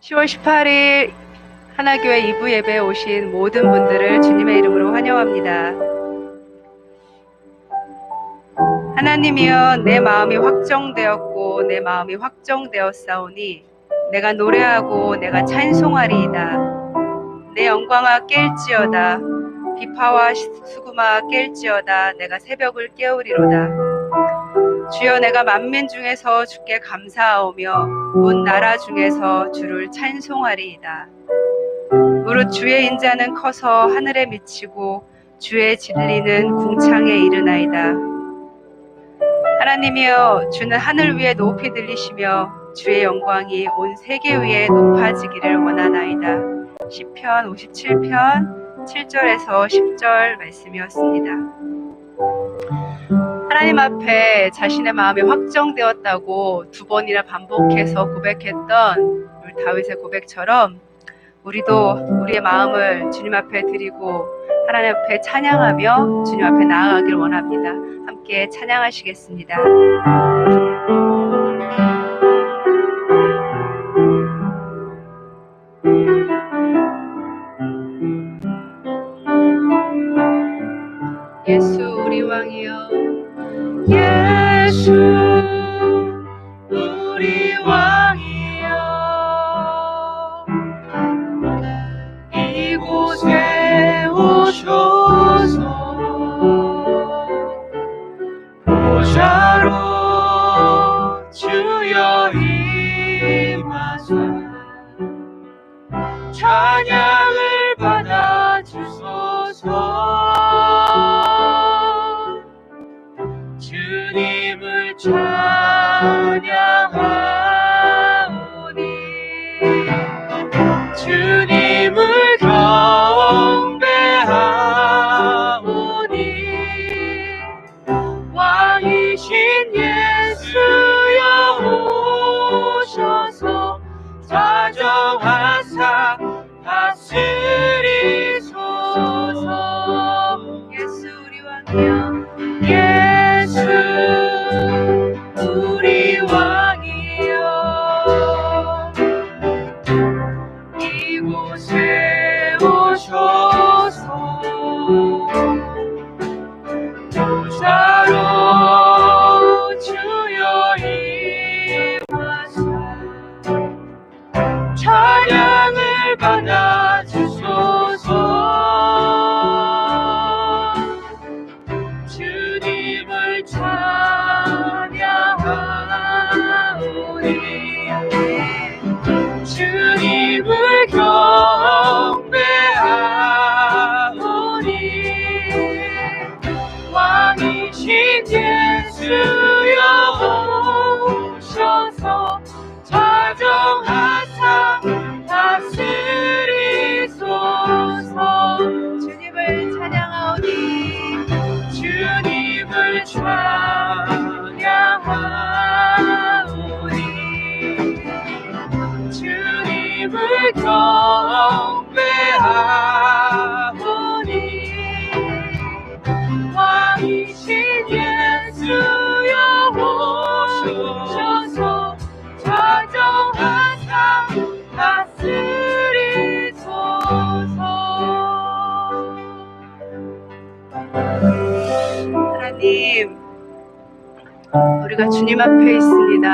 10월 18일 하나교회 2부 예배에 오신 모든 분들을 주님의 이름으로 환영합니다. 하나님이여, 내 마음이 확정되었고 내 마음이 확정되었사오니 내가 노래하고 내가 찬송하리이다. 내 영광아 깰지어다. 비파와 수금아 깰지어다. 내가 새벽을 깨우리로다. 주여, 내가 만민 중에서 주께 감사하오며 온 나라 중에서 주를 찬송하리이다. 무릇 주의 인자는 커서 하늘에 미치고 주의 진리는 궁창에 이르나이다. 하나님이여, 주는 하늘 위에 높이 들리시며 주의 영광이 온 세계 위에 높아지기를 원하나이다. 시편 57편 7절에서 10절 말씀이었습니다. 하나님 앞에 자신의 마음이 확정되었다고 두 번이나 반복해서 고백했던 우리 다윗의 고백처럼 우리도 우리의 마음을 주님 앞에 드리고 하나님 앞에 찬양하며 주님 앞에 나아가길 원합니다. 함께 찬양하시겠습니다. 예수 우리 왕이여, 예수 우리 왕이여, 이곳에 오셔서 보좌로 주여 임하사 찬양을 받아주소서. 주님을 찬양하오니 주님을 경배하오니 왕이신 예수여 오셔서 자정하사 다스리소서. 예수 우리 왕이여, 예수 우리 왕이여, 이곳에 오셔서 보좌로 주여 임하사 찬양을 받아주소서. 주님을 찬양하오니 주님을 경배하오니 왕이신 예수여 오셔서 자정하사 다스리소서. 주님을 찬양하오니 주님을 찬양하오니 주님을 경배하오니 왕이신 예수여 오셔서 자정하사 다스리소서. 하나님, 우리가 주님 앞에 있습니다.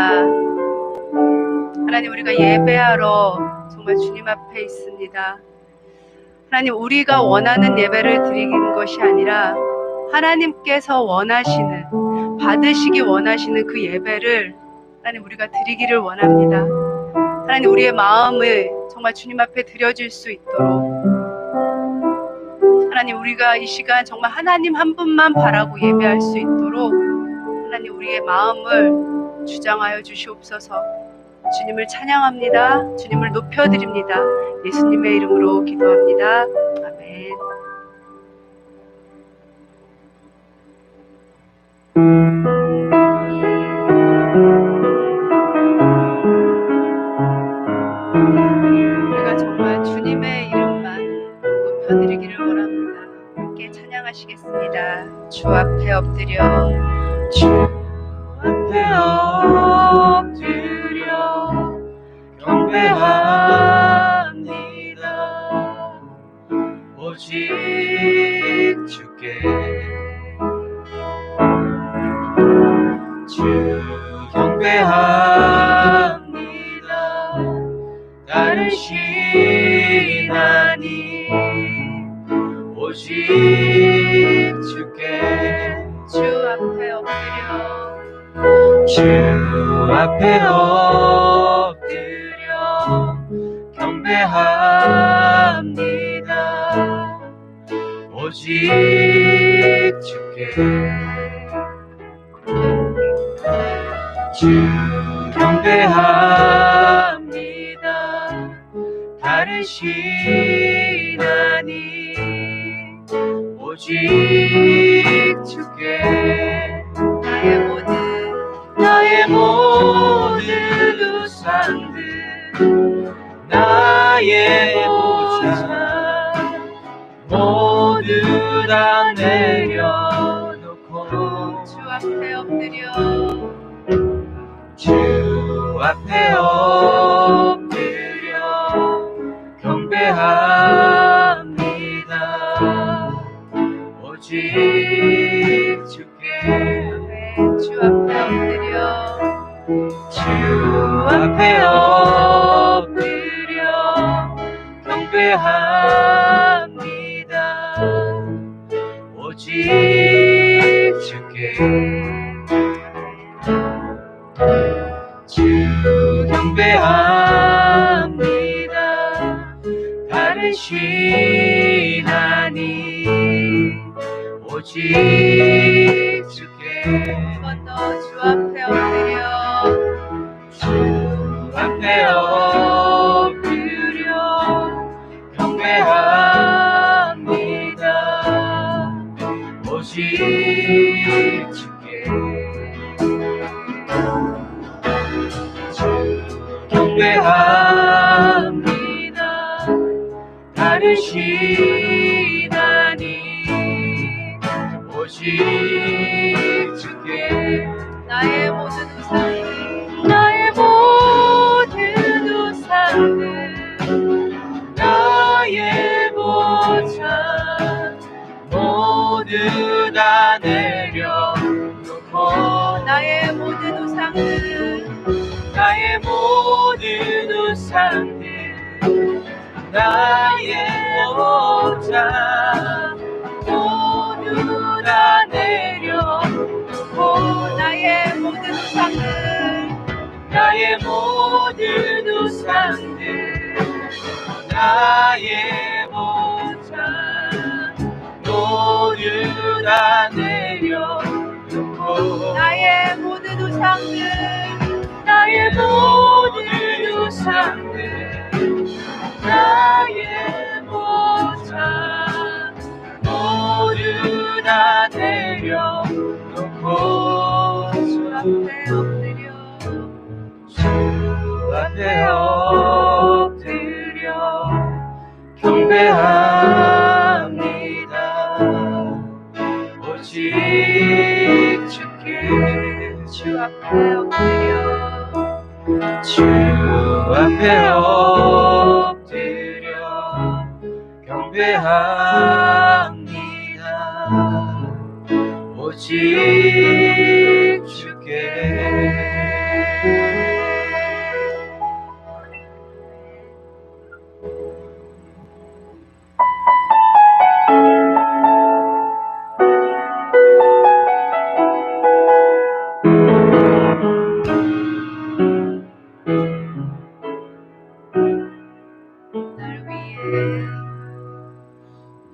하나님, 우리가 예배하러 정말 주님 앞에 있습니다. 하나님, 우리가 원하는 예배를 드리는 것이 아니라 하나님께서 원하시는, 받으시기 원하시는 그 예배를 하나님 우리가 드리기를 원합니다. 하나님, 우리의 마음을 정말 주님 앞에 드려줄 수 있도록 하나님, 우리가 이 시간 정말 하나님 한 분만 바라고 예배할 수 있도록 하나님 우리의 마음을 주장하여 주시옵소서. 주님을 찬양합니다. 주님을 높여드립니다. 예수님의 이름으로 기도합니다. 아멘. 우리가 정말 주님의 이름만 높여드리기를 원합니다. 함께 찬양하시겠습니다. 주 앞에 엎드려, 주 앞에 엎드려 경배하오니 오직 주께 주 경배합니다. 나를 신하니 오직 주께 주 앞에 엎드려 주 앞에 엎드려 경배합니다. 오직 주께 주 경배합니다. 다른 신하니 오직 주께 나의 모든 우상들 나의 보좌 모두 다 내려놓고 주 앞에 엎드려 주 앞에 엎드려 경배합니다. 오직 주께 주 앞에 엎드려 주 앞에 엎드려 경배합니다. 오직 주께 주 경배합니다. 다른 신하니 오직 주께 한 번 더 주 앞에 엎드려 주 앞에 엎드려 경배합니다. 오직 주께 주 경배합니다. 다른 신하니 오직 주께 나의 모든 우상들 나의 모든 우상들 나의 보좌 모두 다 내려놓고 나의 모든 우상들 나의 모든 우상들 나의 보좌 모두 다 내려놓고 나의 모든 우상들 나의 모든 우상들 나의 보좌 모두 다 내려놓고 나의 모든 우상들 나의 모든 우상들 나의 보좌 모두 다 내려놓고 주 앞에 엎드려 주 앞에 엎드려 경배합니다. 오직 주께 주 앞에 엎드려 주 앞에 엎드려 경배합니다. 오직 주께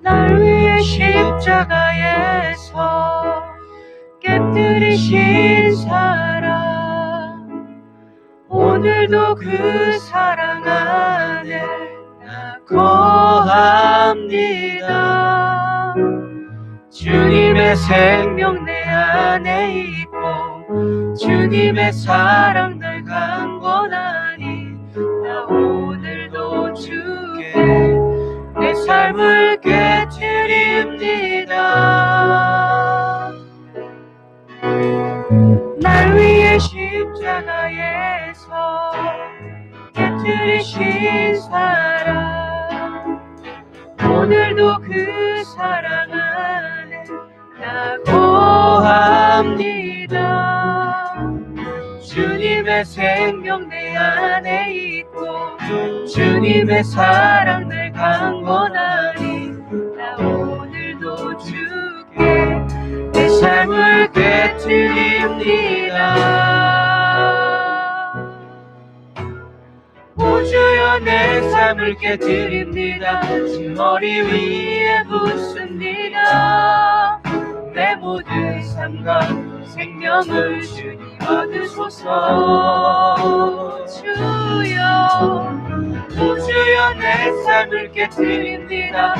날 위해 십자가에서 깨뜨리신 사랑 오늘도 그 사랑 안에 나 거합니다. 주님의 생명 내 안에 있고 주님의 사랑 날 강권하니 나 오늘도 주께 내 삶을 깨뜨립니다. 날 위해 십자가에서 깨뜨리신 사랑 오늘 오늘도 그 사랑 안에 나 거합니다. 주님의 생명 내 안에 있고 주님의 사랑 늘 강건하니 나 오늘도 주께 내 삶을 깨뜨립니다. 오 주여 내 삶을 깨뜨립니다. 머리 위에 붓습니다. 내 모든 삶과 생명을 주님 받으소서. 주여 오 주여 내 삶을 깨뜨립니다.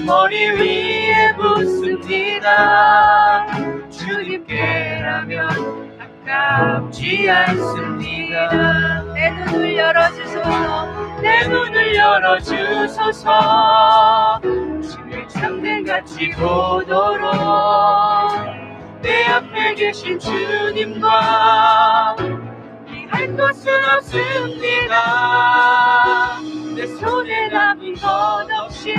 머리 위에 붓습니다. 주님께라면 아깝지 않습니다. 내 눈을 열어주소서. 내 눈을 열어주소서. 주의 참된같이 보도록 내 앞에 계신 주님과 할 것은 없습니다. 내 손에 남은 것 없이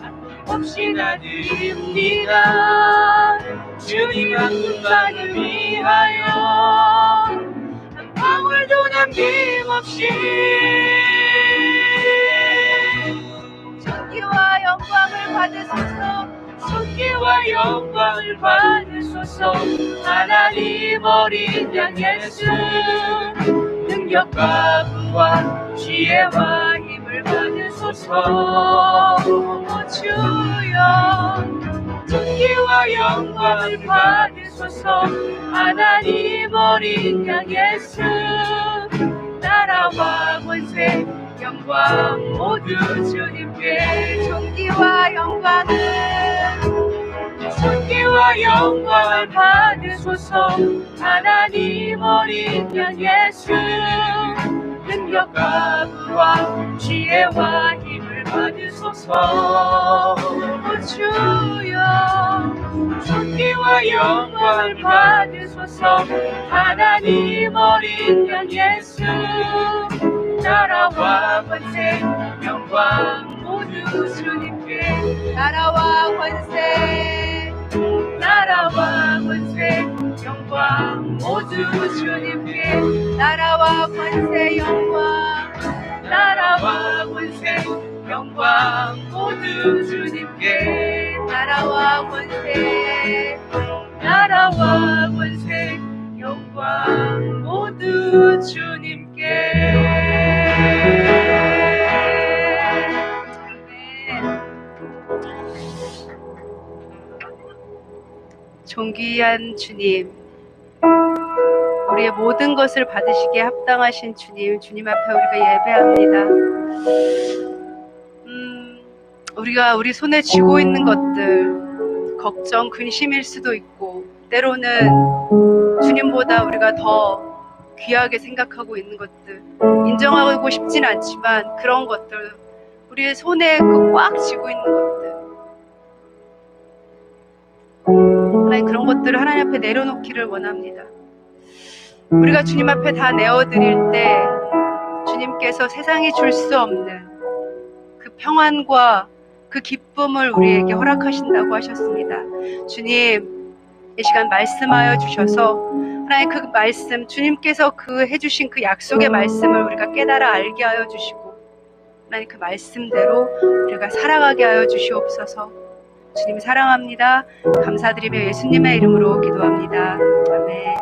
아낌없이 나드립니다. 주님 한 분만을 위하여 한 방울도 남김없이 존귀와 영광을 받으소서. 존귀와 영광을 받으소서. 하나님 어린 양 예수 능력과 부와 지혜와 힘을 받으소서. 오 주여 존귀와 영광을 받으소서. 하나님 어린 양 예수 나라와 권세 영광 모두 주님께. 존귀와 영광을 받으소서. 하나님 어린 양 예수 능력과 부와 지혜와 힘을 받으소서. 오 주여 존귀와 영광을 받으소서. 하나님 어린 양 예수 나라와 권세 영광 모두 주님께. 나라와 권세 영광 모두 주님께. 나라와 권세 영광 모두 주님께. 나라와 권세 영광 모두 주님께. 존귀한 주님, 우리의 모든 것을 받으시기에 합당하신 주님, 주님 앞에 우리가 예배합니다. 우리가 우리 손에 쥐고 있는 것들, 걱정, 근심일 수도 있고, 때로는 주님보다 우리가 더 귀하게 생각하고 있는 것들, 인정하고 싶진 않지만 그런 것들, 우리의 손에 꽉 쥐고 있는 것들, 하나님 그런 것들을 하나님 앞에 내려놓기를 원합니다. 우리가 주님 앞에 다 내어드릴 때 주님께서 세상이 줄 수 없는 그 평안과 그 기쁨을 우리에게 허락하신다고 하셨습니다. 주님, 이 시간 말씀하여 주셔서 하나님 그 말씀, 주님께서 그 해주신 그 약속의 말씀을 우리가 깨달아 알게 하여 주시고 하나님 그 말씀대로 우리가 살아가게 하여 주시옵소서. 주님 사랑합니다. 감사드리며 예수님의 이름으로 기도합니다. 아멘.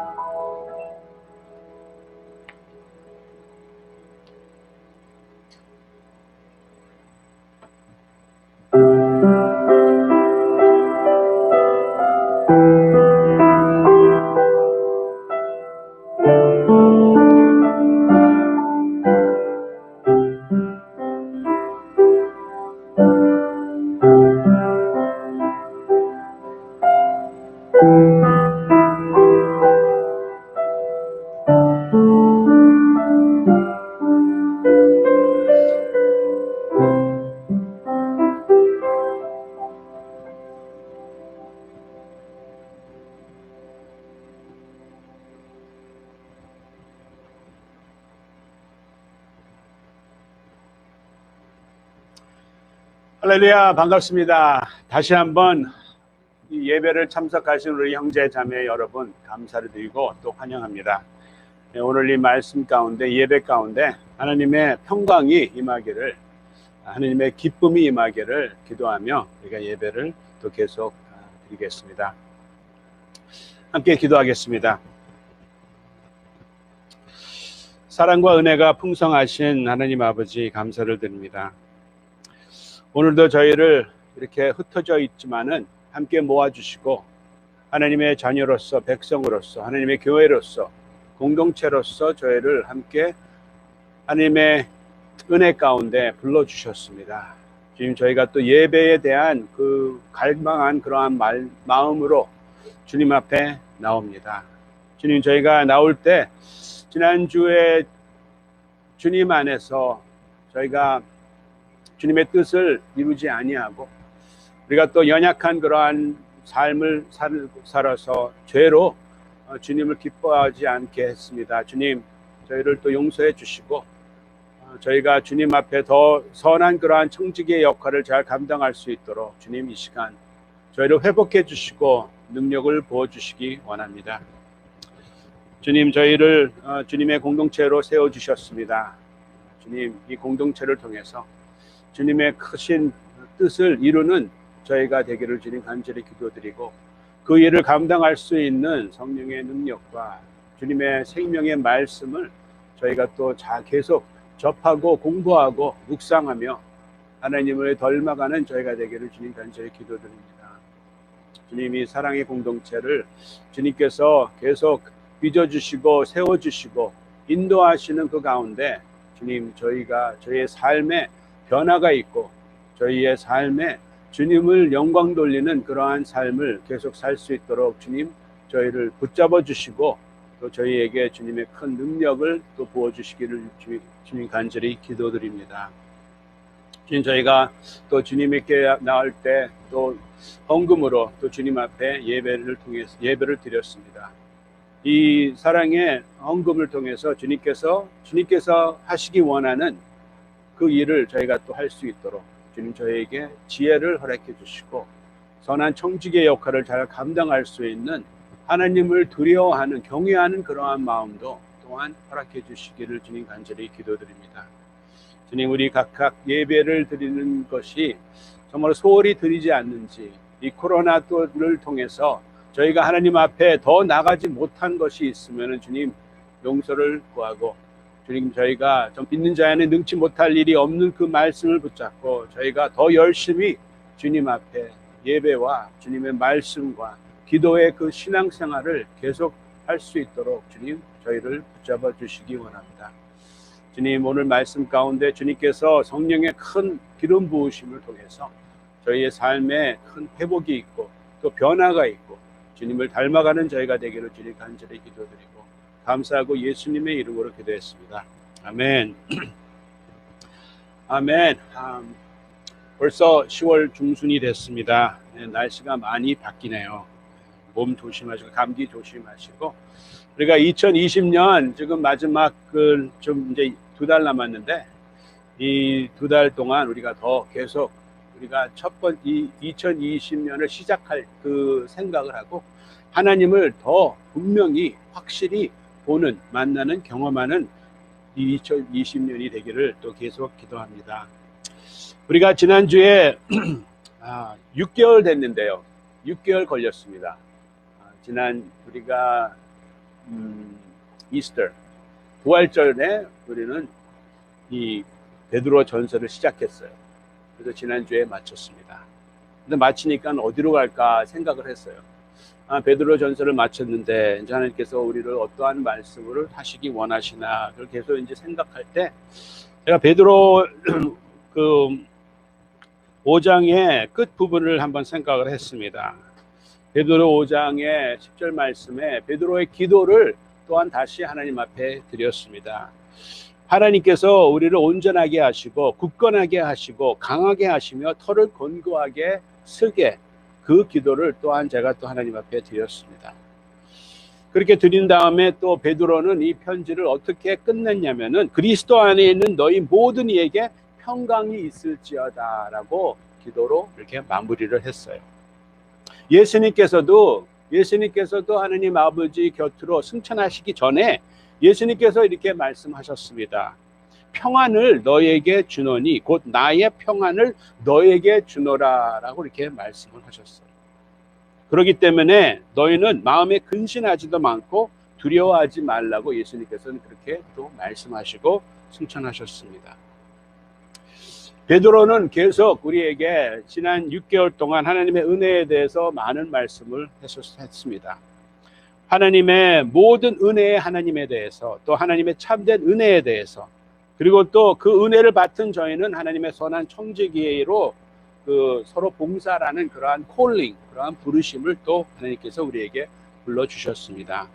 할렐루야, 반갑습니다. 다시 한번 이 예배를 참석하신 우리 형제 자매 여러분 감사를 드리고 또 환영합니다. 오늘 이 말씀 가운데, 예배 가운데 하나님의 평강이 임하기를, 하나님의 기쁨이 임하기를 기도하며 우리가 예배를 또 계속 드리겠습니다. 함께 기도하겠습니다. 사랑과 은혜가 풍성하신 하나님 아버지 감사를 드립니다. 오늘도 저희를 이렇게 흩어져 있지만은 함께 모아주시고 하나님의 자녀로서, 백성으로서, 하나님의 교회로서, 공동체로서 저희를 함께 하나님의 은혜 가운데 불러주셨습니다. 주님, 저희가 또 예배에 대한 그 갈망한 그러한 마음으로 주님 앞에 나옵니다. 주님, 저희가 나올 때 지난주에 주님 안에서 저희가 주님의 뜻을 이루지 아니하고 우리가 또 연약한 그러한 삶을 살아서 죄로 주님을 기뻐하지 않게 했습니다. 주님, 저희를 또 용서해 주시고 저희가 주님 앞에 더 선한 그러한 청지기의 역할을 잘 감당할 수 있도록 주님 이 시간 저희를 회복해 주시고 능력을 부어주시기 원합니다. 주님, 저희를 주님의 공동체로 세워주셨습니다. 주님, 이 공동체를 통해서 주님의 크신 뜻을 이루는 저희가 되기를 주님 간절히 기도드리고 그 일을 감당할 수 있는 성령의 능력과 주님의 생명의 말씀을 저희가 또 계속 접하고 공부하고 묵상하며 하나님을 닮아가는 저희가 되기를 주님 간절히 기도드립니다. 주님이 사랑의 공동체를 주님께서 계속 빚어주시고 세워주시고 인도하시는 그 가운데 주님, 저희의 삶에 변화가 있고 저희의 삶에 주님을 영광 돌리는 그러한 삶을 계속 살 수 있도록 주님 저희를 붙잡아 주시고 또 저희에게 주님의 큰 능력을 또 부어주시기를 주님 간절히 기도드립니다. 주님, 저희가 또 주님께 나올 때 또 헌금으로 또 주님 앞에 예배를 통해서 예배를 드렸습니다. 이 사랑의 헌금을 통해서 주님께서 하시기 원하는 그 일을 저희가 또 할 수 있도록 주님 저희에게 지혜를 허락해 주시고 선한 청지기의 역할을 잘 감당할 수 있는 하나님을 두려워하는 경외하는 그러한 마음도 또한 허락해 주시기를 주님 간절히 기도드립니다. 주님, 우리 각각 예배를 드리는 것이 정말 소홀히 드리지 않는지, 이 코로나를 통해서 저희가 하나님 앞에 더 나가지 못한 것이 있으면 주님 용서를 구하고 주님, 저희가 좀 믿는 자에는 능치 못할 일이 없는 그 말씀을 붙잡고 저희가 더 열심히 주님 앞에 예배와 주님의 말씀과 기도의 그 신앙생활을 계속 할 수 있도록 주님 저희를 붙잡아 주시기 원합니다. 주님, 오늘 말씀 가운데 주님께서 성령의 큰 기름 부으심을 통해서 저희의 삶에 큰 회복이 있고 또 변화가 있고 주님을 닮아가는 저희가 되기를 주님 간절히 기도드리고 감사하고 예수님의 이름으로 기도했습니다. 아멘. 아멘. 벌써 10월 중순이 됐습니다. 날씨가 많이 바뀌네요. 몸 조심하시고 감기 조심하시고 우리가 2020년 지금 마지막 좀 이제 2달 남았는데 이 2달 동안 우리가 더 계속 우리가 첫 번째 2020년을 시작할 그 생각을 하고 하나님을 더 분명히 확실히 보는, 만나는, 경험하는 이 2020년이 되기를 또 계속 기도합니다. 우리가 지난주에 6개월 됐는데요. 6개월 걸렸습니다. 우리가 이스터, 부활절에 우리는 이 베드로 전서를 시작했어요. 그래서 지난주에 마쳤습니다. 근데 마치니까 어디로 갈까 생각을 했어요. 베드로 전서를 마쳤는데 이제 하나님께서 우리를 어떠한 말씀을 하시기 원하시나 그걸 계속 이제 생각할 때 제가 베드로 그 5장의 끝 부분을 한번 생각을 했습니다. 베드로 5장의 10절 말씀에 베드로의 기도를 또한 다시 하나님 앞에 드렸습니다. 하나님께서 우리를 온전하게 하시고 굳건하게 하시고 강하게 하시며 털을 견고하게 쓰게, 그 기도를 또한 제가 또 하나님 앞에 드렸습니다. 그렇게 드린 다음에 또 베드로는 이 편지를 어떻게 끝냈냐면은 그리스도 안에 있는 너희 모든 이에게 평강이 있을지어다 라고 기도로 이렇게 마무리를 했어요. 예수님께서도 하느님 아버지 곁으로 승천하시기 전에 예수님께서 이렇게 말씀하셨습니다. 평안을 너에게 주노니 곧 나의 평안을 너에게 주노라 라고 이렇게 말씀을 하셨어요. 그렇기 때문에 너희는 마음에 근심하지도 않고 두려워하지 말라고 예수님께서는 그렇게 또 말씀하시고 승천하셨습니다. 베드로는 계속 우리에게 지난 6개월 동안 하나님의 은혜에 대해서 많은 말씀을 했습니다. 하나님의 모든 은혜의 하나님에 대해서, 또 하나님의 참된 은혜에 대해서, 그리고 또 그 은혜를 받은 저희는 하나님의 선한 청지기로 서로 봉사라는 그러한 콜링, 그러한 부르심을 또 하나님께서 우리에게 불러주셨습니다.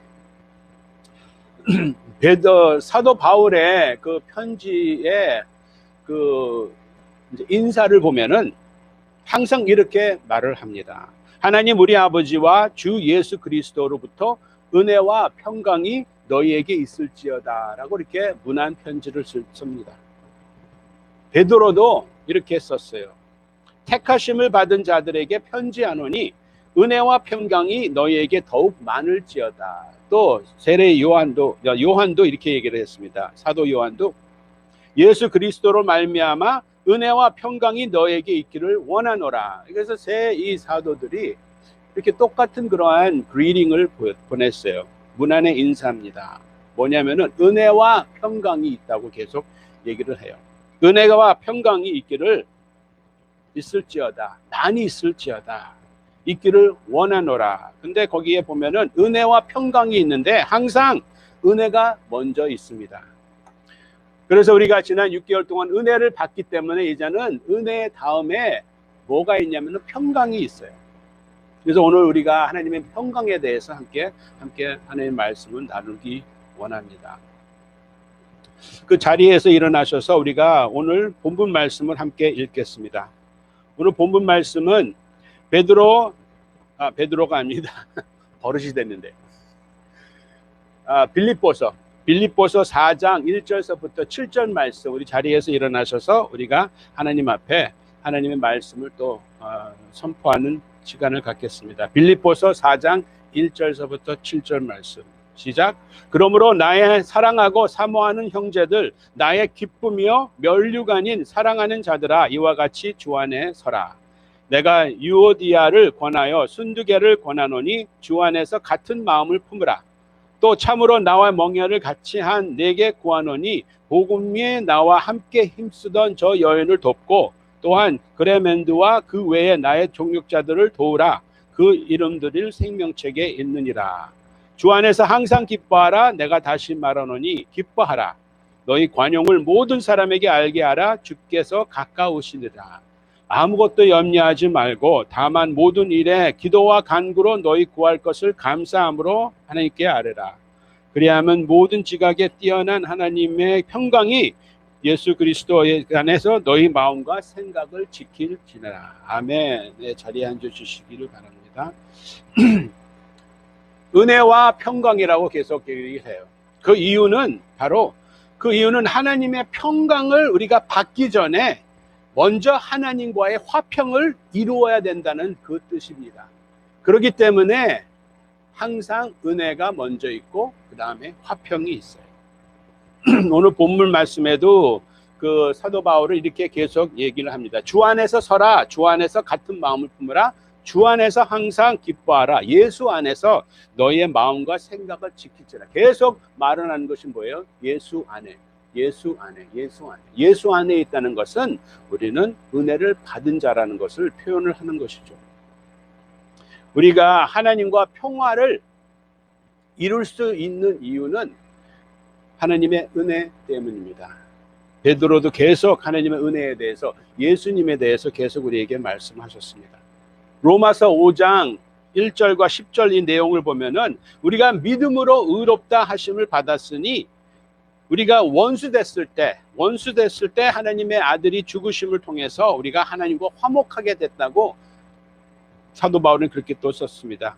사도 바울의 그 편지의 인사를 보면은 항상 이렇게 말을 합니다. 하나님 우리 아버지와 주 예수 그리스도로부터 은혜와 평강이 너희에게 있을지어다 라고 이렇게 문안 편지를 씁니다. 베드로도 이렇게 썼어요. 택하심을 받은 자들에게 편지하노니 은혜와 평강이 너희에게 더욱 많을지어다. 또 세례 요한도 이렇게 얘기를 했습니다. 사도 요한도 예수 그리스도로 말미암아 은혜와 평강이 너에게 있기를 원하노라. 그래서 이 사도들이 이렇게 똑같은 그러한 그리팅을 보냈어요. 문안의 인사입니다. 뭐냐면은 은혜와 평강이 있다고 계속 얘기를 해요. 은혜와 평강이 있을지어다. 많이 있을지어다. 있기를 원하노라. 근데 거기에 보면은 은혜와 평강이 있는데 항상 은혜가 먼저 있습니다. 그래서 우리가 지난 6개월 동안 은혜를 받기 때문에 이제는 은혜 다음에 뭐가 있냐면 평강이 있어요. 그래서 오늘 우리가 하나님의 평강에 대해서 함께 하나님의 말씀을 나누기 원합니다. 그 자리에서 일어나셔서 우리가 오늘 본문 말씀을 함께 읽겠습니다. 오늘 본문 말씀은 베드로가 아닙니다. 버릇이 됐는데. 빌립보서 4장 1절서부터 7절 말씀, 우리 자리에서 일어나셔서 우리가 하나님 앞에 하나님의 말씀을 또 선포하는 시간을 갖겠습니다. 빌립보서 4장 1절서부터 7절 말씀 시작. 그러므로 나의 사랑하고 사모하는 형제들, 나의 기쁨이요 면류가 아닌 사랑하는 자들아, 이와 같이 주 안에 서라. 내가 유오디아를 권하여 순두개를 권하노니 주 안에서 같은 마음을 품으라. 또 참으로 나와 멍에를 같이 한 내게 구하노니 복음에 나와 함께 힘쓰던 저 여인을 돕고 또한 그레멘드와 그 외에 나의 동역자들을 도우라. 그 이름들을 생명책에 있느니라. 주 안에서 항상 기뻐하라. 내가 다시 말하노니 기뻐하라. 너희 관용을 모든 사람에게 알게 하라. 주께서 가까우시니라. 아무것도 염려하지 말고 다만 모든 일에 기도와 간구로 너희 구할 것을 감사함으로 하나님께 아뢰라. 그리하면 모든 지각에 뛰어난 하나님의 평강이 예수 그리스도 안에서 너희 마음과 생각을 지킬지니라. 아멘. 네, 자리에 앉아주시기를 바랍니다. 은혜와 평강이라고 계속 얘기해요. 그 이유는 하나님의 평강을 우리가 받기 전에 먼저 하나님과의 화평을 이루어야 된다는 그 뜻입니다. 그렇기 때문에 항상 은혜가 먼저 있고 그 다음에 화평이 있어요. 오늘 본문 말씀에도 그 사도 바울은 이렇게 계속 얘기를 합니다. 주 안에서 서라. 주 안에서 같은 마음을 품으라. 주 안에서 항상 기뻐하라. 예수 안에서 너희의 마음과 생각을 지키지라. 계속 말하는 것이 뭐예요? 예수 안에. 예수 안에 있다는 것은 우리는 은혜를 받은 자라는 것을 표현을 하는 것이죠. 우리가 하나님과 평화를 이룰 수 있는 이유는 하나님의 은혜 때문입니다. 베드로도 계속 하나님의 은혜에 대해서, 예수님에 대해서 계속 우리에게 말씀하셨습니다. 로마서 5장 1절과 10절 이 내용을 보면은 우리가 믿음으로 의롭다 하심을 받았으니 우리가 원수 됐을 때 하나님의 아들이 죽으심을 통해서 우리가 하나님과 화목하게 됐다고 사도 바울은 그렇게 또 썼습니다.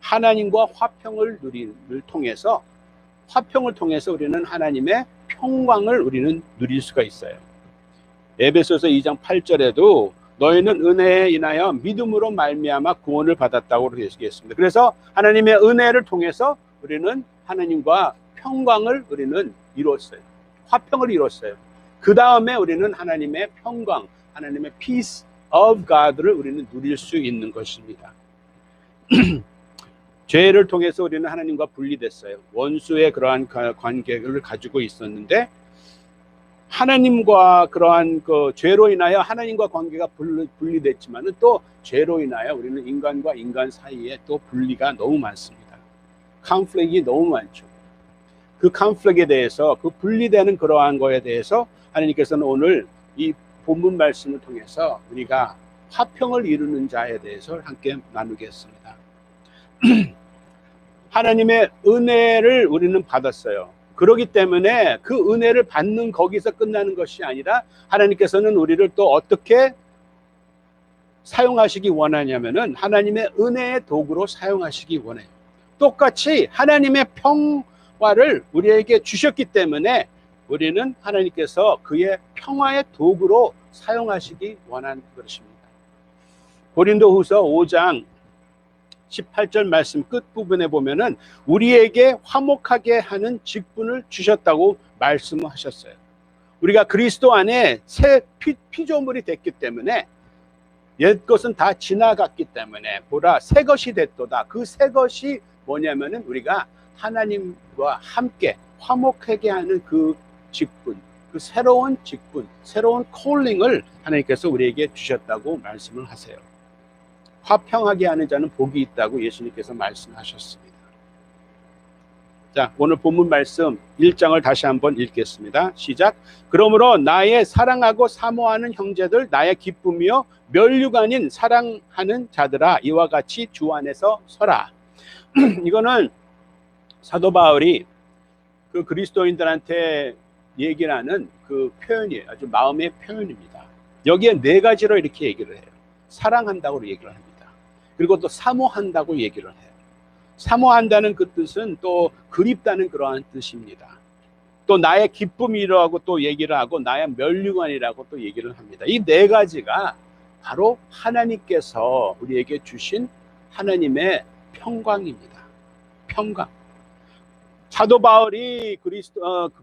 하나님과 화평을 통해서 우리는 하나님의 평강을 우리는 누릴 수가 있어요. 에베소서 2장 8절에도 너희는 은혜에 인하여 믿음으로 말미암아 구원을 받았다고 얘기했습니다. 그래서 하나님의 은혜를 통해서 우리는 하나님과 평강을 우리는 이뤘어요. 화평을 이뤘어요. 그 다음에 우리는 하나님의 평강, 하나님의 peace of God를 우리는 누릴 수 있는 것입니다. 죄를 통해서 우리는 하나님과 분리됐어요. 원수의 그러한 관계를 가지고 있었는데 하나님과 그러한 그 죄로 인하여 하나님과 관계가 분리됐지만은 또 죄로 인하여 우리는 인간과 인간 사이에 또 분리가 너무 많습니다. 컨플릭이 너무 많죠. 그 컨플릭에 대해서, 그 분리되는 그러한 거에 대해서 하나님께서는 오늘 이 본문 말씀을 통해서 우리가 화평을 이루는 자에 대해서 함께 나누겠습니다. 하나님의 은혜를 우리는 받았어요. 그렇기 때문에 그 은혜를 받는 거기서 끝나는 것이 아니라 하나님께서는 우리를 또 어떻게 사용하시기 원하냐면은 하나님의 은혜의 도구로 사용하시기 원해요. 똑같이 하나님의 평화를 우리에게 주셨기 때문에 우리는 하나님께서 그의 평화의 도구로 사용하시기 원하는 것입니다. 고린도후서 5장 18절 말씀 끝부분에 보면은 우리에게 화목하게 하는 직분을 주셨다고 말씀하셨어요. 우리가 그리스도 안에 새 피조물이 됐기 때문에 옛것은 다 지나갔기 때문에 보라 새 것이 됐도다. 그 새 것이 뭐냐면은 우리가 하나님과 함께 화목하게 하는 그 직분, 그 새로운 직분, 새로운 콜링을 하나님께서 우리에게 주셨다고 말씀을 하세요. 화평하게 하는 자는 복이 있다고 예수님께서 말씀하셨습니다. 자, 오늘 본문 말씀 1장을 다시 한번 읽겠습니다. 시작. 그러므로 나의 사랑하고 사모하는 형제들, 나의 기쁨이요 멸류가 아닌 사랑하는 자들아, 이와 같이 주 안에서 서라. 이거는 사도 바울이 그 그리스도인들한테 얘기를 하는 그 표현이에요. 아주 마음의 표현입니다. 여기에 네 가지로 이렇게 얘기를 해요. 사랑한다고 얘기를 합니다. 그리고 또 사모한다고 얘기를 해요. 사모한다는 그 뜻은 또 그립다는 그러한 뜻입니다. 또 나의 기쁨이라고 또 얘기를 하고 나의 멸류관이라고 또 얘기를 합니다. 이 네 가지가 바로 하나님께서 우리에게 주신 하나님의 평강입니다. 평강. 사도 바울이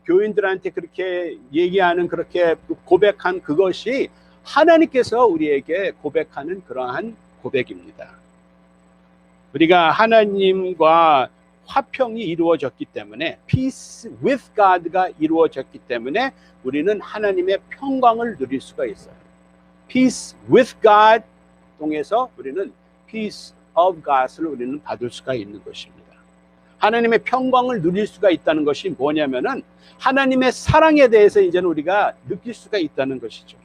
교인들한테 그렇게 얘기하는, 그렇게 고백한 그것이 하나님께서 우리에게 고백하는 그러한 고백입니다. 우리가 하나님과 화평이 이루어졌기 때문에, peace with God가 이루어졌기 때문에 우리는 하나님의 평강을 누릴 수가 있어요. peace with God 통해서 우리는 peace of God을 우리는 받을 수가 있는 것입니다. 하나님의 평강을 누릴 수가 있다는 것이 뭐냐면은 하나님의 사랑에 대해서 이제는 우리가 느낄 수가 있다는 것이죠.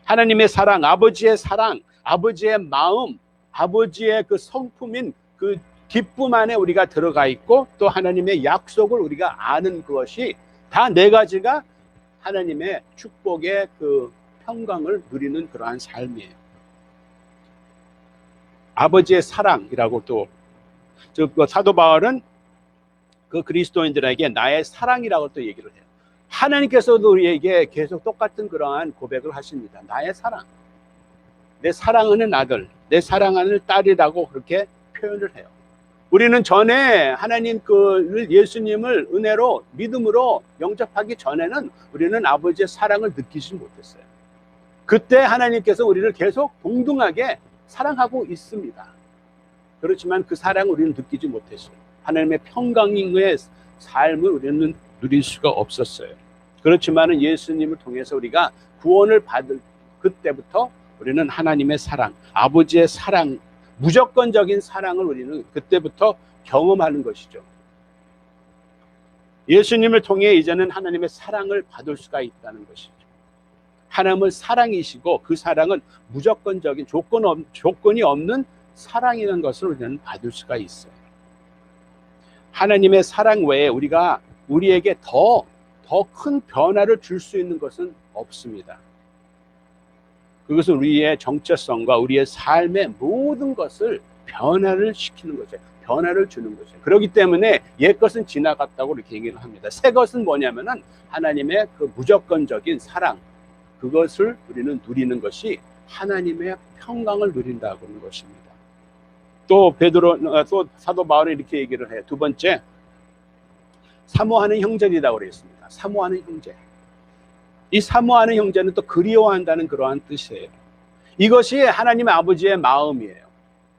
하나님의 사랑, 아버지의 사랑, 아버지의 마음, 아버지의 그 성품인 그 기쁨 안에 우리가 들어가 있고, 또 하나님의 약속을 우리가 아는 것이 다 네 가지가 하나님의 축복의 그 평강을 누리는 그러한 삶이에요. 아버지의 사랑이라고 또 사도 바울은 그 그리스도인들에게 나의 사랑이라고 또 얘기를 해요. 하나님께서도 우리에게 계속 똑같은 그러한 고백을 하십니다. 나의 사랑, 내 사랑하는 아들, 내 사랑하는 딸이라고 그렇게 표현을 해요. 우리는 전에 하나님 예수님을 은혜로 믿음으로 영접하기 전에는 우리는 아버지의 사랑을 느끼지 못했어요. 그때 하나님께서 우리를 계속 동등하게 사랑하고 있습니다. 그렇지만 그 사랑을 우리는 느끼지 못했어요. 하나님의 평강의 삶을 우리는 누릴 수가 없었어요. 그렇지만 예수님을 통해서 우리가 구원을 받을 그때부터 우리는 하나님의 사랑, 아버지의 사랑, 무조건적인 사랑을 우리는 그때부터 경험하는 것이죠. 예수님을 통해 이제는 하나님의 사랑을 받을 수가 있다는 것이죠. 하나님은 사랑이시고 그 사랑은 무조건적인 조건이 없는 사랑이라는 것을 우리는 받을 수가 있어요. 하나님의 사랑 외에 우리에게 더 큰 변화를 줄 수 있는 것은 없습니다. 그것은 우리의 정체성과 우리의 삶의 모든 것을 변화를 시키는 것이에요. 변화를 주는 것이에요. 그렇기 때문에 옛것은 지나갔다고 이렇게 얘기를 합니다. 새 것은 뭐냐면은 하나님의 그 무조건적인 사랑, 그것을 우리는 누리는 것이 하나님의 평강을 누린다고 하는 것입니다. 또 또 사도 바울이 이렇게 얘기를 해요. 두 번째, 사모하는 형제이라고 그랬습니다. 사모하는 형제. 이 사모하는 형제는 또 그리워한다는 그러한 뜻이에요. 이것이 하나님의 아버지의 마음이에요.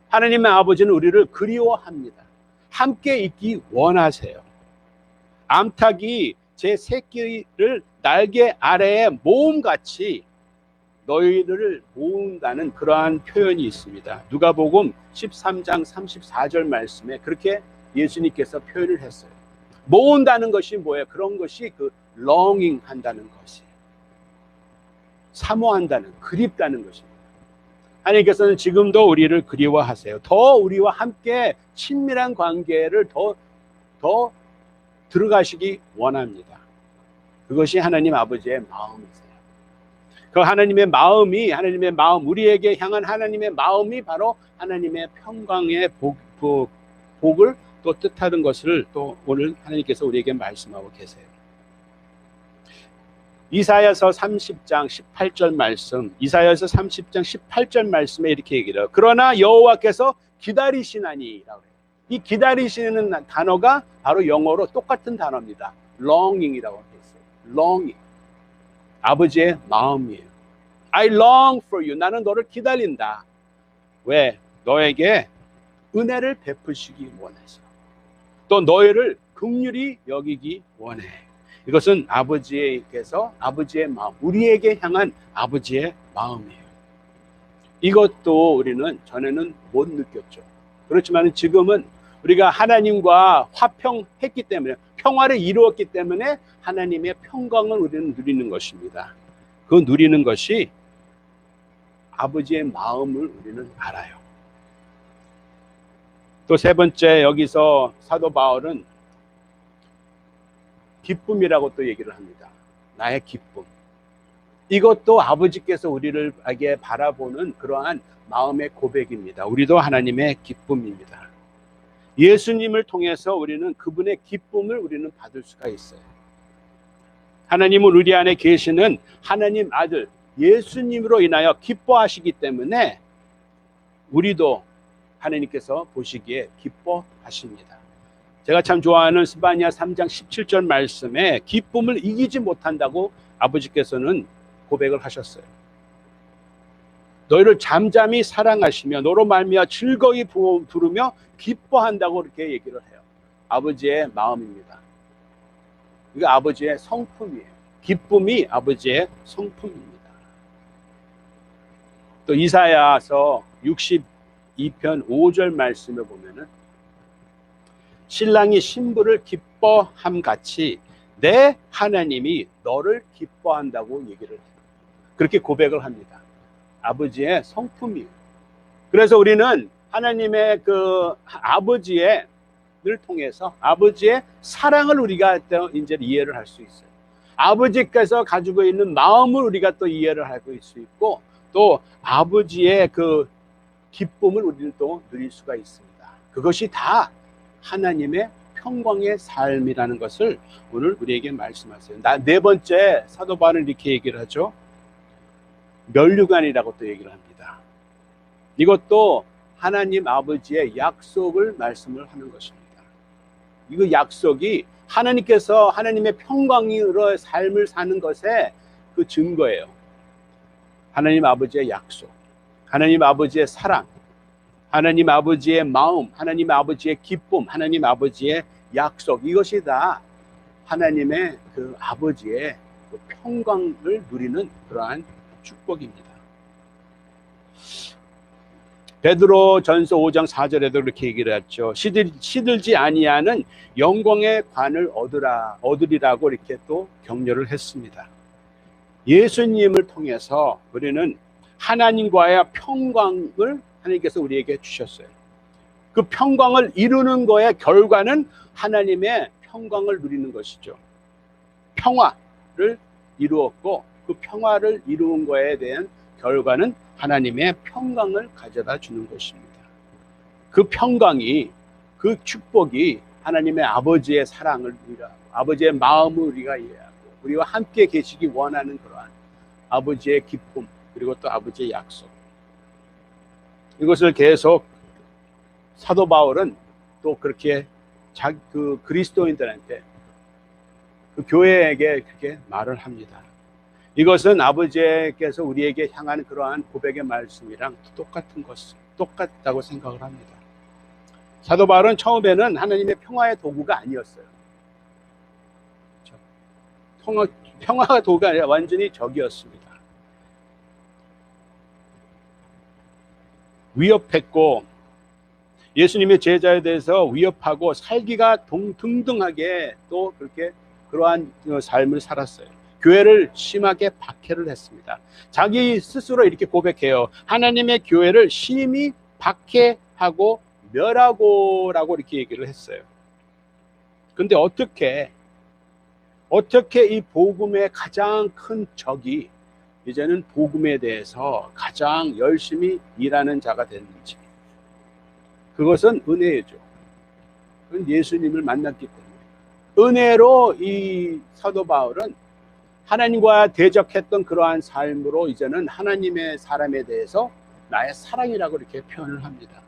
하나님의 아버지는 우리를 그리워합니다. 함께 있기 원하세요. 암탉이 제 새끼를 날개 아래에 모음같이 너희를 모은다는 그러한 표현이 있습니다. 누가복음 13장 34절 말씀에 그렇게 예수님께서 표현을 했어요. 모은다는 것이 뭐예요? 그런 것이 그 longing 한다는 것이, 사모한다는, 그립다는 것입니다. 하나님께서는 지금도 우리를 그리워하세요. 더 우리와 함께 친밀한 관계를 더 들어가시기 원합니다. 그것이 하나님 아버지의 마음이세요. 그 하나님의 마음이, 하나님의 마음, 우리에게 향한 하나님의 마음이 바로 하나님의 평강의 복을 또 뜻하는 것을 또 오늘 하나님께서 우리에게 말씀하고 계세요. 이사야서 30장 18절 말씀, 이사야서 30장 18절 말씀에 이렇게 얘기를 해요. 그러나 여호와께서 기다리시나니라고 해요. 이 기다리시는 단어가 바로 영어로 똑같은 단어입니다. longing이라고 했어요. longing. 아버지의 마음이에요. I long for you. 나는 너를 기다린다. 왜? 너에게 은혜를 베푸시기 원해서. 또 너희를 긍휼히 여기기 원해. 이것은 아버지께서 아버지의 마음, 우리에게 향한 아버지의 마음이에요. 이것도 우리는 전에는 못 느꼈죠. 그렇지만 지금은 우리가 하나님과 화평했기 때문에, 평화를 이루었기 때문에 하나님의 평강을 우리는 누리는 것입니다. 그 누리는 것이 아버지의 마음을 우리는 알아요. 또 세 번째, 여기서 사도 바울은 기쁨이라고 또 얘기를 합니다. 나의 기쁨. 이것도 아버지께서 우리를 바라보는 그러한 마음의 고백입니다. 우리도 하나님의 기쁨입니다. 예수님을 통해서 우리는 그분의 기쁨을 우리는 받을 수가 있어요. 하나님은 우리 안에 계시는 하나님 아들 예수님으로 인하여 기뻐하시기 때문에 우리도 하나님께서 보시기에 기뻐하십니다. 제가 참 좋아하는 스바냐 3장 17절 말씀에 기쁨을 이기지 못한다고 아버지께서는 고백을 하셨어요. 너희를 잠잠히 사랑하시며 너로 말미암아 즐거이 부르며 기뻐한다고 이렇게 얘기를 해요. 아버지의 마음입니다. 이거 아버지의 성품이에요. 기쁨이 아버지의 성품입니다. 또 이사야서 62편 5절 말씀에 보면은 신랑이 신부를 기뻐함 같이 내 하나님이 너를 기뻐한다고 얘기를 해요. 그렇게 고백을 합니다. 아버지의 성품이에요. 그래서 우리는 하나님의 그 아버지를 통해서 아버지의 사랑을 우리가 이제 이해를 할 수 있어요. 아버지께서 가지고 있는 마음을 우리가 또 이해를 할 수 있고, 또 아버지의 그 기쁨을 우리는 또 누릴 수가 있습니다. 그것이 다 하나님의 평강의 삶이라는 것을 오늘 우리에게 말씀하세요. 네 번째, 사도 바울은 이렇게 얘기를 하죠. 면류관이라고 또 얘기를 합니다. 이것도 하나님 아버지의 약속을 말씀을 하는 것입니다. 이거 약속이 하나님께서 하나님의 평강으로 삶을 사는 것의 그 증거예요. 하나님 아버지의 약속, 하나님 아버지의 사랑, 하나님 아버지의 마음, 하나님 아버지의 기쁨, 하나님 아버지의 약속, 이것이 다 하나님의 그 아버지의 그 평강을 누리는 그러한 축복입니다. 베드로 전서 5장 4절에도 그렇게 얘기를 했죠. 시들지 아니하는 영광의 관을 얻으리라고 이렇게 또 격려를 했습니다. 예수님을 통해서 우리는 하나님과의 평강을 하나님께서 우리에게 주셨어요. 그 평강을 이루는 거의 결과는 하나님의 평강을 누리는 것이죠. 평화를 이루었고, 그 평화를 이루은 거에 대한 결과는 하나님의 평강을 가져다 주는 것입니다. 그 평강이, 그 축복이 하나님의 아버지의 사랑을 이해하고 아버지의 마음을 우리가 이해하고 우리와 함께 계시기 원하는 그러한 아버지의 기쁨, 그리고 또 아버지의 약속. 이것을 계속 사도 바울은 또 그렇게 그 그리스도인들한테 그 교회에게 그렇게 말을 합니다. 이것은 아버지께서 우리에게 향한 그러한 고백의 말씀이랑 똑같다고 생각을 합니다. 사도 바울은 처음에는 하나님의 평화의 도구가 아니었어요. 평화가 도구가 아니라 완전히 적이었습니다. 위협했고 예수님의 제자에 대해서 위협하고 살기가 등등하게 또 그렇게 그러한 삶을 살았어요. 교회를 심하게 박해를 했습니다. 자기 스스로 이렇게 고백해요. 하나님의 교회를 심히 박해하고 멸하고라고 이렇게 얘기를 했어요. 근데 어떻게 이 복음의 가장 큰 적이 이제는 복음에 대해서 가장 열심히 일하는 자가 됐는지. 그것은 은혜죠. 그건 예수님을 만났기 때문에. 은혜로 이 사도 바울은 하나님과 대적했던 그러한 삶으로 이제는 하나님의 사람에 대해서 나의 사랑이라고 이렇게 표현을 합니다.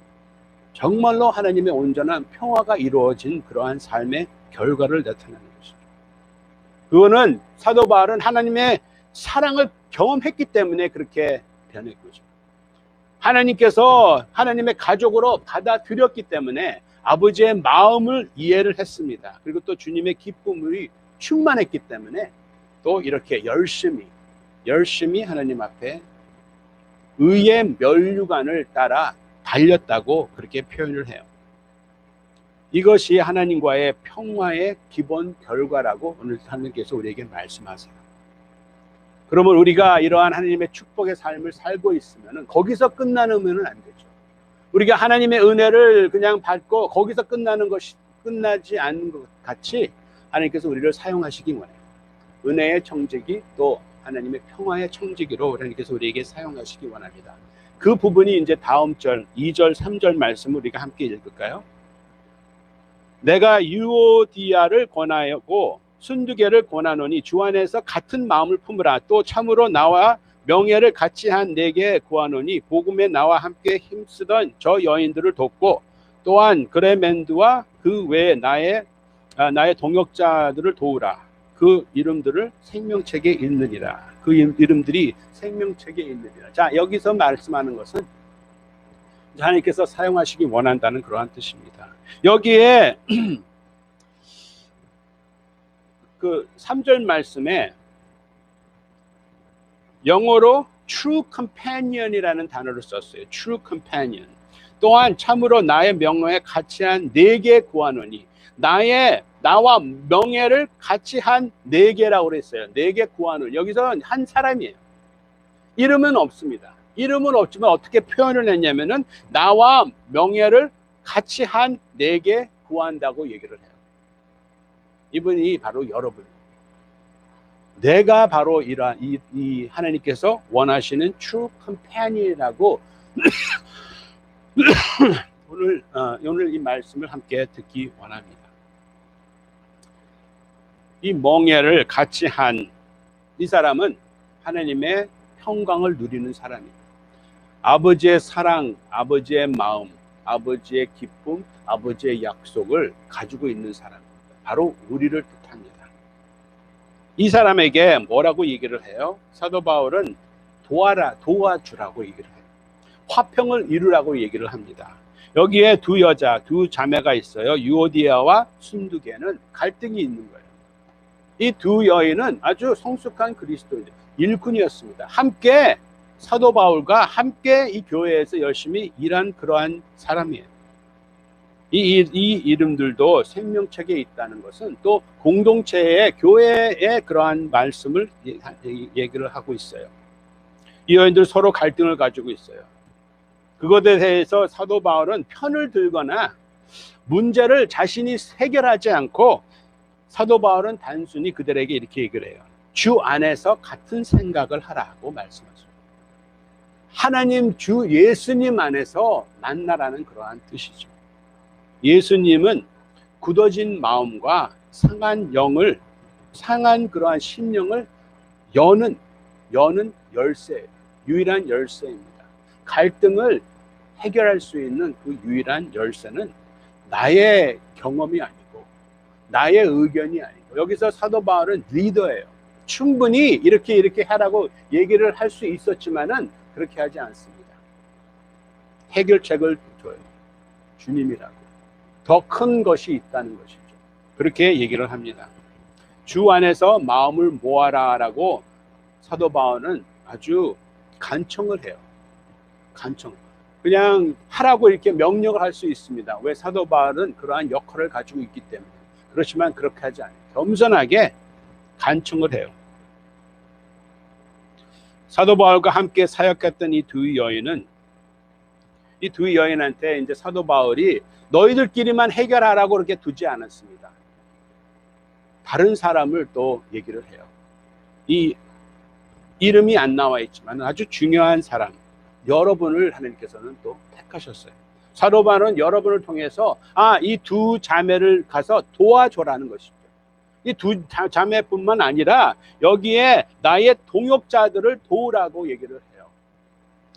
정말로 하나님의 온전한 평화가 이루어진 그러한 삶의 결과를 나타내는 것이죠. 그거는 사도 바울은 하나님의 사랑을 경험했기 때문에 그렇게 변했고요. 하나님께서 하나님의 가족으로 받아들였기 때문에 아버지의 마음을 이해를 했습니다. 그리고 또 주님의 기쁨이 충만했기 때문에 또 이렇게 열심히 하나님 앞에 의의 면류관을 따라 달렸다고 그렇게 표현을 해요. 이것이 하나님과의 평화의 기본 결과라고 오늘 하나님께서 우리에게 말씀하세요. 그러면 우리가 이러한 하나님의 축복의 삶을 살고 있으면 거기서 끝나면 안 되죠. 우리가 하나님의 은혜를 그냥 받고 거기서 끝나지 않는 것 같이 하나님께서 우리를 사용하시기 원해요. 은혜의 청지기 또 하나님의 평화의 청지기로 하나님께서 우리에게 사용하시기 원합니다. 그 부분이 이제 다음 절 2절 3절 말씀을 우리가 함께 읽을까요? 내가 유오디아를 권하고 순두개를 권하노니 주 안에서 같은 마음을 품으라. 또 참으로 나와 명예를 같이 한 내게 구하노니 복음에 나와 함께 힘쓰던 저 여인들을 돕고 또한 그레멘드와 그 외에 나의 동역자들을 도우라. 그 이름들을 생명책에 읽느니라. 그 이름들이 생명책에 읽느니라. 자, 여기서 말씀하는 것은 하나님께서 사용하시기 원한다는 그러한 뜻입니다. 여기에 그 3절 말씀에 영어로 true companion이라는 단어를 썼어요. true companion. 또한 참으로 나의 명예에 같이 한 네게 구하노니 나와 명예를 같이 한 네게라고 그랬어요. 네게 구하노니. 여기서 한 사람이에요. 이름은 없습니다. 이름은 없지만 어떻게 표현을 했냐면은 나와 명예를 같이 한 네게 구한다고 얘기를 해요. 이분이 바로 여러분입니다. 내가 바로 이 하나님께서 원하시는 true companion이라고 오늘 이 말씀을 함께 듣기 원합니다. 이 멍에를 같이 한 이 사람은 하나님의 평강을 누리는 사람입니다. 아버지의 사랑, 아버지의 마음, 아버지의 기쁨, 아버지의 약속을 가지고 있는 사람입니다. 바로 우리를 뜻합니다. 이 사람에게 뭐라고 얘기를 해요? 사도 바울은 도와주라고 얘기를 해요. 화평을 이루라고 얘기를 합니다. 여기에 두 자매가 있어요. 유오디아와 순두개는 갈등이 있는 거예요. 이 두 여인은 아주 성숙한 그리스도인들, 일꾼이었습니다. 함께 사도 바울과 함께 이 교회에서 열심히 일한 그러한 사람이에요. 이 이름들도 생명책에 있다는 것은 또 공동체의 교회의 그러한 말씀을 얘기를 하고 있어요. 이 여인들 서로 갈등을 가지고 있어요. 그것에 대해서 사도 바울은 편을 들거나 문제를 자신이 해결하지 않고 사도 바울은 단순히 그들에게 이렇게 얘기를 해요. 주 안에서 같은 생각을 하라고 말씀하죠. 하나님 주 예수님 안에서 만나라는 그러한 뜻이죠. 예수님은 굳어진 마음과 상한 그러한 심령을 여는 열쇠예요. 유일한 열쇠입니다. 갈등을 해결할 수 있는 그 유일한 열쇠는 나의 경험이 아니고 나의 의견이 아니고, 여기서 사도 바울은 리더예요. 충분히 이렇게 하라고 얘기를 할 수 있었지만은 그렇게 하지 않습니다. 해결책을 줘요. 주님이라고. 더 큰 것이 있다는 것이죠. 그렇게 얘기를 합니다. 주 안에서 마음을 모아라라고 사도 바울은 아주 간청을 해요. 간청. 그냥 하라고 이렇게 명령을 할 수 있습니다. 왜? 사도 바울은 그러한 역할을 가지고 있기 때문에. 그렇지만 그렇게 하지 않아요. 겸손하게 간청을 해요. 사도 바울과 함께 사역했던 이 두 여인은, 이 두 여인한테 이제 사도 바울이 너희들끼리만 해결하라고 그렇게 두지 않았습니다. 다른 사람을 또 얘기를 해요. 이 이름이 안 나와 있지만 아주 중요한 사람, 여러분을 하나님께서는 또 택하셨어요. 사도 바울은 여러분을 통해서 이 두 자매를 가서 도와줘라는 것이죠. 이 두 자매뿐만 아니라 여기에 나의 동역자들을 도우라고 얘기를 해요.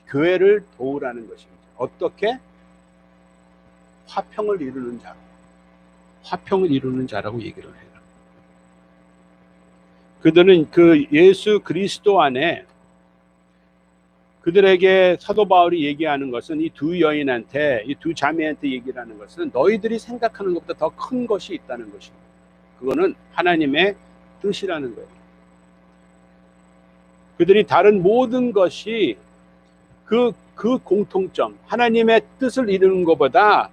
교회를 도우라는 것입니다. 어떻게? 화평을 이루는 자로. 화평을 이루는 자라고 얘기를 해요. 그들은 그 예수 그리스도 안에, 그들에게 사도 바울이 얘기하는 것은, 이 두 여인한테, 이 두 자매한테 얘기를 하는 것은 너희들이 생각하는 것보다 더 큰 것이 있다는 것입니다. 그거는 하나님의 뜻이라는 거예요. 그들이 다른 모든 것이 그 공통점, 하나님의 뜻을 이루는 것보다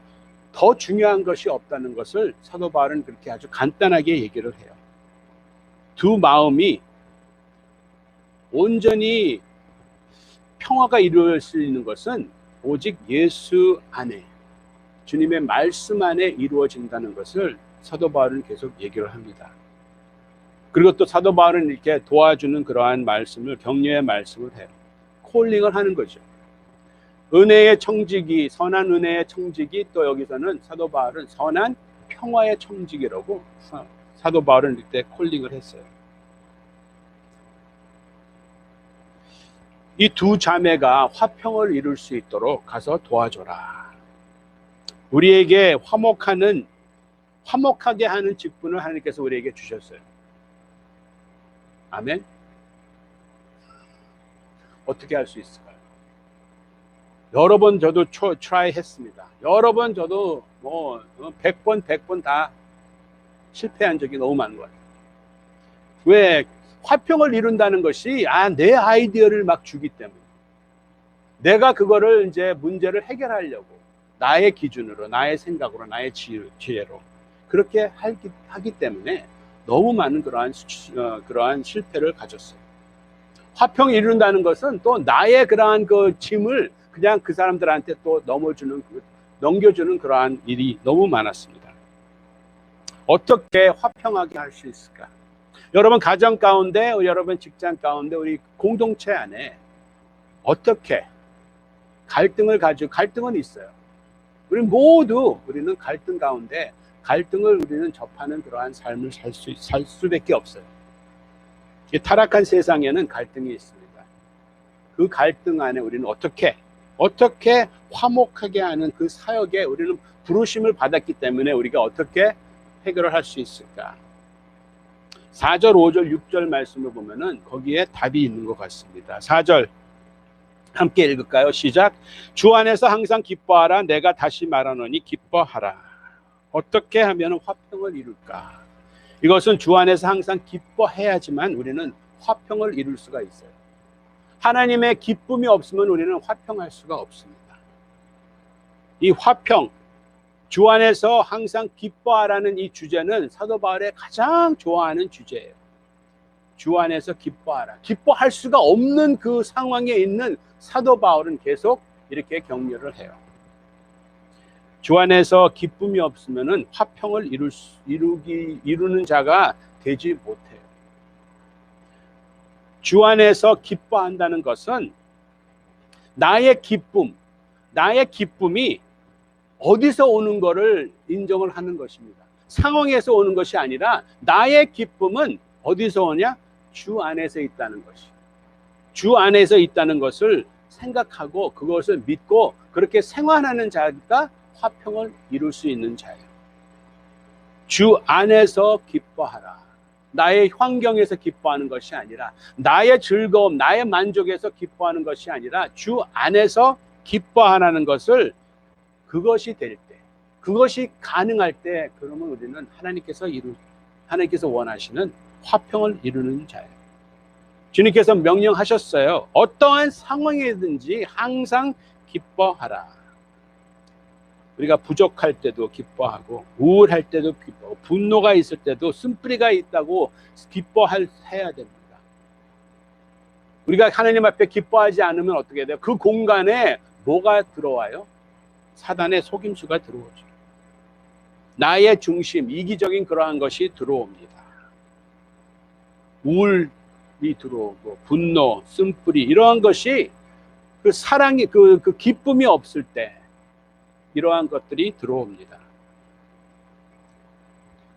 더 중요한 것이 없다는 것을 사도 바울은 그렇게 아주 간단하게 얘기를 해요. 두 마음이 온전히 평화가 이루어질 수 있는 것은 오직 예수 안에, 주님의 말씀 안에 이루어진다는 것을 사도 바울은 계속 얘기를 합니다. 그리고 또 사도 바울은 이렇게 도와주는 그러한 말씀을, 격려의 말씀을 해요. 콜링을 하는 거죠. 은혜의 청지기, 선한 은혜의 청지기, 또 여기서는 사도 바울은 선한 평화의 청지기라고 사도 바울은 이때 콜링을 했어요. 이 두 자매가 화평을 이룰 수 있도록 가서 도와줘라. 우리에게 화목하게 하는 직분을 하나님께서 우리에게 주셨어요. 아멘. 어떻게 할 수 있을까요? 여러 번 저도 트라이 했습니다. 여러 번 저도 100번 다 실패한 적이 너무 많은 것 같아요. 왜? 화평을 이룬다는 것이 내 아이디어를 막 주기 때문에, 내가 그거를 이제 문제를 해결하려고 나의 기준으로, 나의 생각으로, 나의 지혜로 그렇게 하기 때문에 너무 많은 그러한 실패를 가졌어요. 화평을 이룬다는 것은 또 나의 그러한 그 짐을 그냥 그 사람들한테 또 넘겨주는 그러한 일이 너무 많았습니다. 어떻게 화평하게 할 수 있을까? 여러분 가정 가운데, 여러분 직장 가운데, 우리 공동체 안에 어떻게 갈등은 있어요. 우리는 갈등 가운데 갈등을 우리는 접하는 그러한 삶을 살 수밖에 없어요. 이 타락한 세상에는 갈등이 있습니다. 그 갈등 안에 우리는 어떻게 화목하게 하는 그 사역에 우리는 부르심을 받았기 때문에 우리가 어떻게 해결을 할 수 있을까? 4절, 5절, 6절 말씀을 보면은 거기에 답이 있는 것 같습니다. 4절 함께 읽을까요? 시작. 주 안에서 항상 기뻐하라. 내가 다시 말하노니 기뻐하라. 어떻게 하면 화평을 이룰까? 이것은 주 안에서 항상 기뻐해야지만 우리는 화평을 이룰 수가 있어요. 하나님의 기쁨이 없으면 우리는 화평할 수가 없습니다. 이 화평, 주 안에서 항상 기뻐하라는 이 주제는 사도 바울의 가장 좋아하는 주제예요. 주 안에서 기뻐하라. 기뻐할 수가 없는 그 상황에 있는 사도 바울은 계속 이렇게 격려를 해요. 주 안에서 기쁨이 없으면 화평을 이루는 자가 되지 못해요. 주 안에서 기뻐한다는 것은 나의 기쁨이 어디서 오는 거를 인정을 하는 것입니다. 상황에서 오는 것이 아니라 나의 기쁨은 어디서 오냐? 주 안에서 있다는 것이. 주 안에서 있다는 것을 생각하고 그것을 믿고 그렇게 생활하는 자가 화평을 이룰 수 있는 자예요. 주 안에서 기뻐하라. 나의 환경에서 기뻐하는 것이 아니라, 나의 즐거움, 나의 만족에서 기뻐하는 것이 아니라 주 안에서 기뻐하라는 것을, 그것이 될 때, 그것이 가능할 때, 그러면 우리는 하나님께서 원하시는 화평을 이루는 자예요. 주님께서 명령하셨어요. 어떠한 상황이든지 항상 기뻐하라. 우리가 부족할 때도 기뻐하고, 우울할 때도 기뻐하고, 분노가 있을 때도, 쓴뿌리가 있다고 기뻐해야 됩니다. 우리가 하나님 앞에 기뻐하지 않으면 어떻게 돼요? 그 공간에 뭐가 들어와요? 사단의 속임수가 들어오죠. 나의 중심, 이기적인 그러한 것이 들어옵니다. 우울이 들어오고, 분노, 쓴뿌리, 이러한 것이 그 사랑이, 그 기쁨이 없을 때 이러한 것들이 들어옵니다.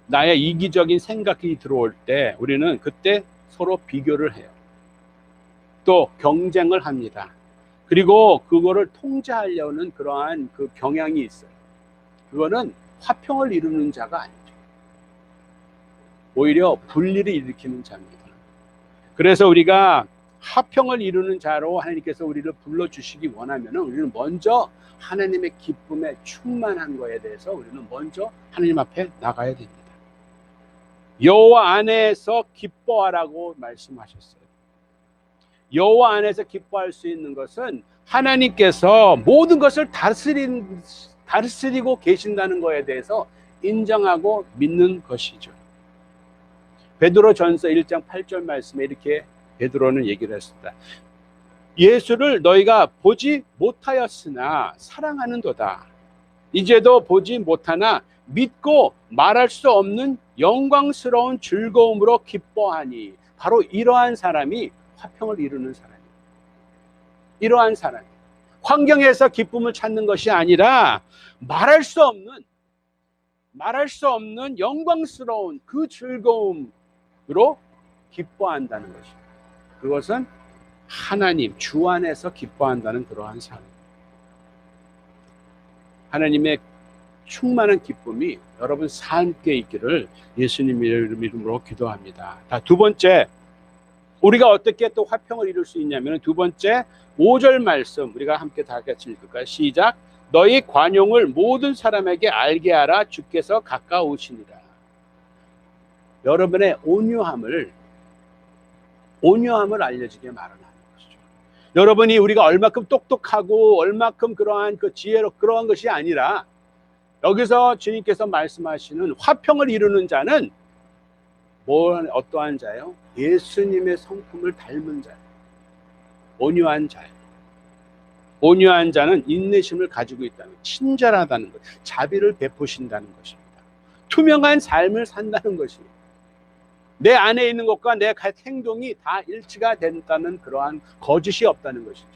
나의 이기적인 생각이 들어올 때 우리는 그때 서로 비교를 해요. 또 경쟁을 합니다. 그리고 그거를 통제하려는 그러한 그 경향이 있어요. 그거는 화평을 이루는 자가 아니죠. 오히려 분리를 일으키는 자입니다. 그래서 우리가 화평을 이루는 자로 하나님께서 우리를 불러주시기 원하면 우리는 먼저 하나님의 기쁨에 충만한 거에 대해서 우리는 먼저 하나님 앞에 나가야 됩니다. 여호와 안에서 기뻐하라고 말씀하셨어요. 여호와 안에서 기뻐할 수 있는 것은 하나님께서 모든 것을 다스리고 계신다는 것에 대해서 인정하고 믿는 것이죠. 베드로전서 1장 8절 말씀에 이렇게 베드로는 얘기를 했습니다. 예수를 너희가 보지 못하였으나 사랑하는도다. 이제도 보지 못하나 믿고 말할 수 없는 영광스러운 즐거움으로 기뻐하니. 바로 이러한 사람이 화평을 이루는 사람이에요. 이러한 사람, 환경에서 기쁨을 찾는 것이 아니라 말할 수 없는 영광스러운 그 즐거움으로 기뻐한다는 것입니다. 그것은 하나님 주 안에서 기뻐한다는 그러한 삶, 하나님의 충만한 기쁨이 여러분 삶께 있기를 예수님의 이름으로 기도합니다. 두 번째, 우리가 어떻게 또 화평을 이룰 수 있냐면 두 번째 5절 말씀 우리가 함께 다 같이 읽을까요? 시작. 너희 관용을 모든 사람에게 알게 하라. 주께서 가까우시니라. 여러분의 온유함을 알려주게 마련하는 것이죠. 여러분이 우리가 얼마큼 똑똑하고 얼마큼 그러한 그 지혜로 그러한 것이 아니라 여기서 주님께서 말씀하시는 화평을 이루는 자는 어떠한 자예요? 예수님의 성품을 닮은 자예요. 온유한 자예요. 온유한 자는 인내심을 가지고 있다는 것, 친절하다는 것, 자비를 베푸신다는 것입니다. 투명한 삶을 산다는 것입니다. 내 안에 있는 것과 내 행동이 다 일치가 된다는 그러한 거짓이 없다는 것이죠.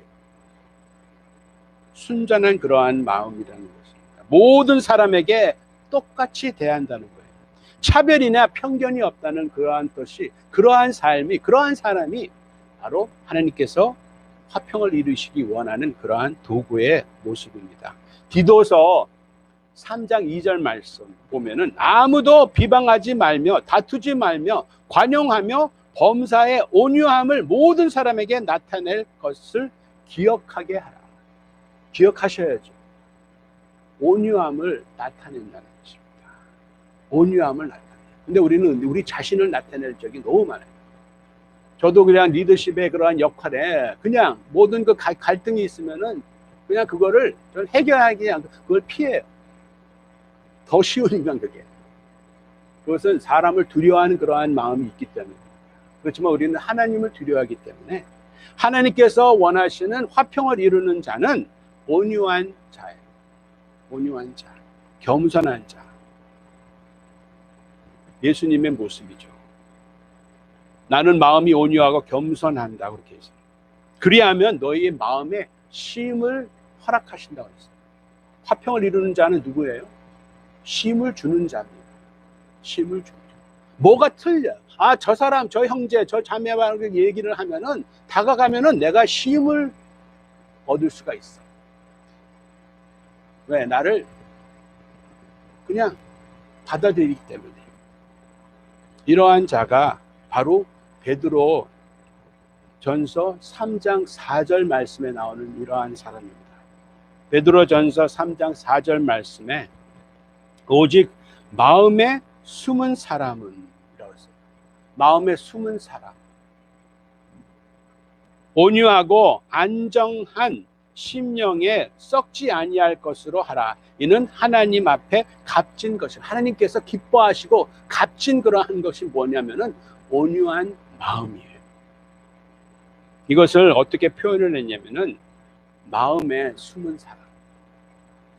순전한 그러한 마음이라는 것입니다. 모든 사람에게 똑같이 대한다는 거예요. 차별이나 편견이 없다는 그러한 것이, 그러한 삶이, 그러한 사람이 바로 하나님께서 화평을 이루시기 원하는 그러한 도구의 모습입니다. 디도서 3장 2절 말씀 보면은 아무도 비방하지 말며 다투지 말며 관용하며 범사의 온유함을 모든 사람에게 나타낼 것을 기억하게 하라. 기억하셔야죠. 온유함을 나타낸다는 것입니다. 온유함을 나타내요. 근데 우리는 우리 자신을 나타낼 적이 너무 많아요. 저도 그냥 리더십의 그러한 역할에 그냥 모든 그 갈등이 있으면은 그냥 그거를 저는 해결하기 그냥 그걸 피해요. 더 쉬우니까 그게. 그것은 사람을 두려워하는 그러한 마음이 있기 때문에. 그렇지만 우리는 하나님을 두려워하기 때문에 하나님께서 원하시는 화평을 이루는 자는 온유한 자예요. 온유한 자, 겸손한 자. 예수님의 모습이죠. 나는 마음이 온유하고 겸손한다고 그렇게 했어요. 그리하면 너희의 마음에 쉼을 허락하신다고 했어요. 화평을 이루는 자는 누구예요? 쉼을 주는 자입니다. 쉼을 주는 자. 뭐가 틀려? 아, 저 사람, 저 형제, 저 자매와 얘기를 하면은, 다가가면은 내가 힘을 얻을 수가 있어. 왜? 나를 그냥 받아들이기 때문에. 이러한 자가 바로 베드로 전서 3장 4절 말씀에 나오는 이러한 사람입니다. 베드로 전서 3장 4절 말씀에 오직 마음에 숨은 사람은 이라고 했어요. 마음에 숨은 사람. 온유하고 안정한 심령에 썩지 아니할 것으로 하라. 이는 하나님 앞에 값진 것이, 하나님께서 기뻐하시고 값진 그러한 것이 뭐냐면은 온유한 마음이에요. 이것을 어떻게 표현을 했냐면은 마음에 숨은 사람.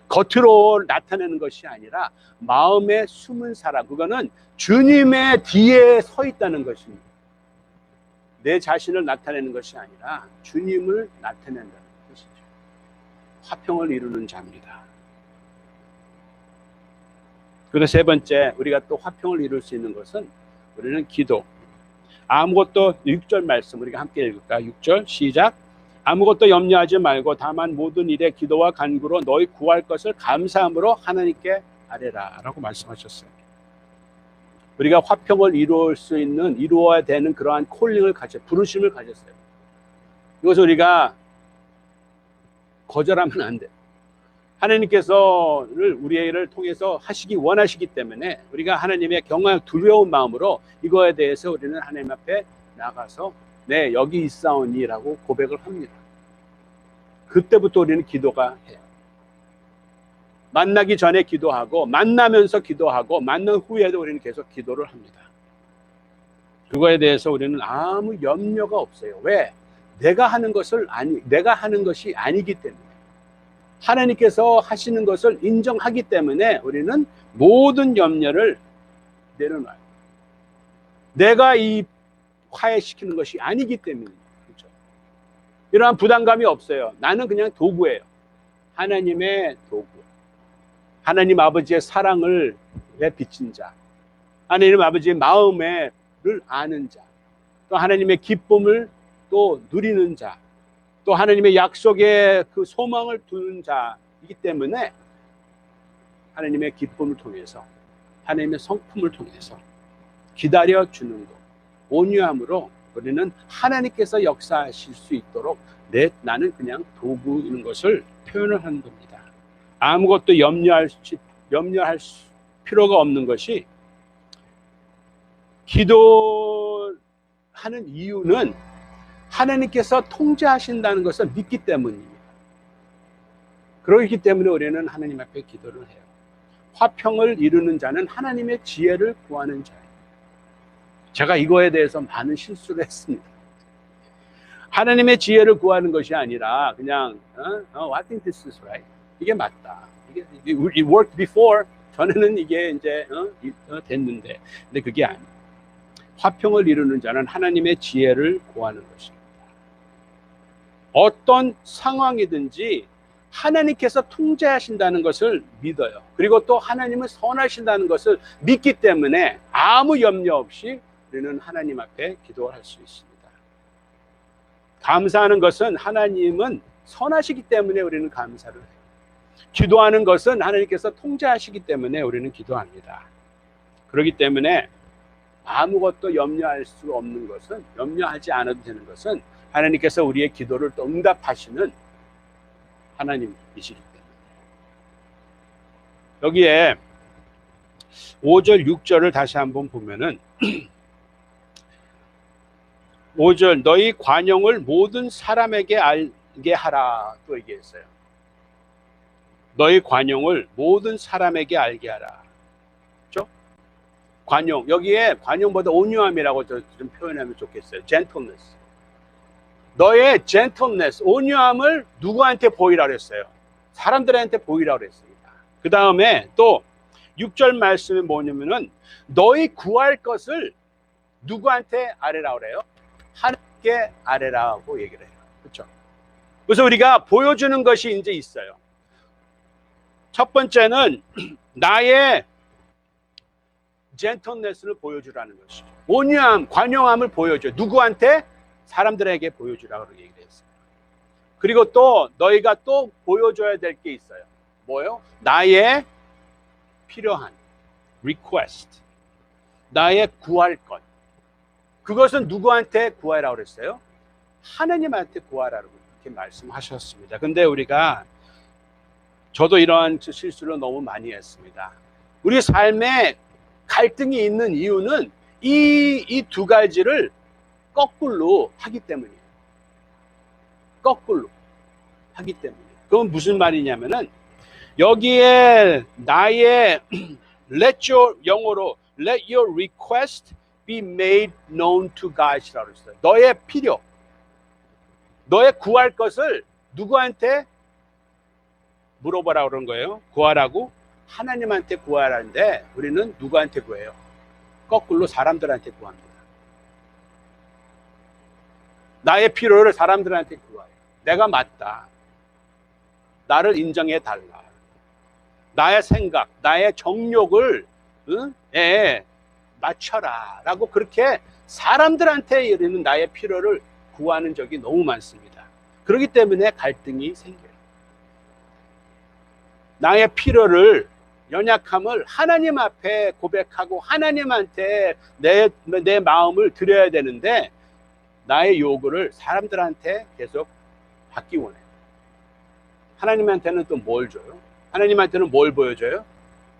겉으로 나타내는 것이 아니라 마음에 숨은 사람. 그거는 주님의 뒤에 서 있다는 것입니다. 내 자신을 나타내는 것이 아니라 주님을 나타낸다는 것이죠. 화평을 이루는 자입니다. 그리고 세 번째, 우리가 또 화평을 이룰 수 있는 것은 우리는 기도. 아무것도 6절 말씀 우리가 함께 읽을까? 6절 시작. 아무것도 염려하지 말고 다만 모든 일에 기도와 간구로 너희 구할 것을 감사함으로 하나님께 아뢰라 라고 말씀하셨어요. 우리가 화평을 이루어야 되는 그러한 콜링을 부르심을 가졌어요. 이것을 우리가 거절하면 안 돼요. 하나님께서 우리를 통해서 하시기 원하시기 때문에 우리가 하나님의 경외 두려운 마음으로 이거에 대해서 우리는 하나님 앞에 나가서 네, 여기 있사오니 라고 고백을 합니다. 그때부터 우리는 기도가 해요. 만나기 전에 기도하고 만나면서 기도하고 만난 후에도 우리는 계속 기도를 합니다. 그거에 대해서 우리는 아무 염려가 없어요. 왜? 내가 하는 것이 아니기 때문에, 하나님께서 하시는 것을 인정하기 때문에 우리는 모든 염려를 내려놔요. 내가 이 화해시키는 것이 아니기 때문입니다. 그렇죠? 이러한 부담감이 없어요. 나는 그냥 도구예요. 하나님의 도구. 하나님 아버지의 사랑을 비친 자, 하나님 아버지의 마음을 아는 자, 또 하나님의 기쁨을 또 누리는 자, 또 하나님의 약속에 그 소망을 두는 자이기 때문에 하나님의 기쁨을 통해서, 하나님의 성품을 통해서 기다려주는 것, 온유함으로 우리는 하나님께서 역사하실 수 있도록 나는 그냥 도구인 것을 표현을 하는 겁니다. 아무것도 염려할 필요가 없는 것이, 기도하는 이유는 하나님께서 통제하신다는 것을 믿기 때문입니다. 그렇기 때문에 우리는 하나님 앞에 기도를 해요. 화평을 이루는 자는 하나님의 지혜를 구하는 자예요. 제가 이거에 대해서 많은 실수를 했습니다. 하나님의 지혜를 구하는 것이 아니라 그냥 I think this is right. 이게 맞다. It worked before. 전에는 이게 이제 됐는데, 근데 그게 아니에요. 화평을 이루는 자는 하나님의 지혜를 구하는 것입니다. 어떤 상황이든지 하나님께서 통제하신다는 것을 믿어요. 그리고 또 하나님은 선하신다는 것을 믿기 때문에 아무 염려 없이 우리는 하나님 앞에 기도를 할 수 있습니다. 감사하는 것은 하나님은 선하시기 때문에 우리는 감사를 해요. 기도하는 것은 하나님께서 통제하시기 때문에 우리는 기도합니다. 그렇기 때문에 아무것도 염려할 수 없는 것은, 염려하지 않아도 되는 것은 하나님께서 우리의 기도를 또 응답하시는 하나님이시기 때문에. 여기에 5절 6절을 다시 한번 보면은 5절 너희 관용을 모든 사람에게 알게 하라 또 얘기했어요. 너희 관용을 모든 사람에게 알게 하라. 그렇죠? 관용, 여기에 관용보다 온유함이라고 좀 표현하면 좋겠어요. gentleness. 너의 gentleness, 온유함을 누구한테 보이라고 했어요? 사람들한테 보이라고 했습니다. 그 다음에 또 6절 말씀이 뭐냐면은 너희 구할 것을 누구한테 아뢰라고 그래요? 하나님께 아뢰라고 얘기를 해요. 그렇죠? 그래서 우리가 보여주는 것이 이제 있어요. 첫 번째는 나의 젠틀네스를 보여주라는 것이죠. 온유함, 관용함을 보여줘. 누구한테? 사람들에게 보여주라고 얘기를 했어요. 그리고 또 너희가 또 보여줘야 될 게 있어요. 뭐요? 나의 필요한 request, 나의 구할 것. 그것은 누구한테 구하라고 그랬어요? 하나님한테 구하라고 이렇게 말씀하셨습니다. 근데 우리가, 저도 이러한 실수를 너무 많이 했습니다. 우리 삶에 갈등이 있는 이유는 이 두 가지를 거꾸로 하기 때문이에요. 거꾸로 하기 때문이에요. 그건 무슨 말이냐면은, 여기에 나의 영어로 let your request be made known to God이라고 했어요. 너의 필요, 너의 구할 것을 누구한테 물어보라고 그런 거예요? 구하라고? 하나님한테 구하라는데 우리는 누구한테 구해요? 거꾸로 사람들한테 구합니다. 나의 필요를 사람들한테 구해요. 내가 맞다. 나를 인정해 달라. 나의 생각, 나의 정욕을 맞춰라 라고 그렇게 사람들한테 이르는 나의 필요를 구하는 적이 너무 많습니다. 그렇기 때문에 갈등이 생겨요. 나의 필요를, 연약함을 하나님 앞에 고백하고 하나님한테 내 마음을 드려야 되는데, 나의 요구를 사람들한테 계속 받기 원해요. 하나님한테는 또 뭘 줘요? 하나님한테는 뭘 보여줘요?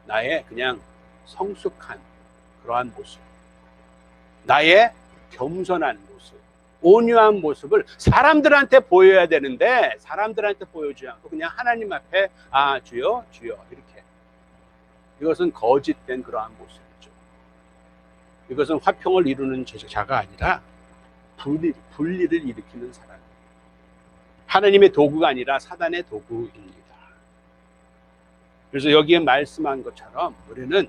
나의 그냥 성숙한 그러한 모습, 나의 겸손한 모습, 온유한 모습을 사람들한테 보여야 되는데, 사람들한테 보여주지 않고 그냥 하나님 앞에 주여 주여 이렇게. 이것은 거짓된 그러한 모습이죠. 이것은 화평을 이루는 자가 아니라 분리를 일으키는 사람, 하나님의 도구가 아니라 사단의 도구입니다. 그래서 여기에 말씀한 것처럼 우리는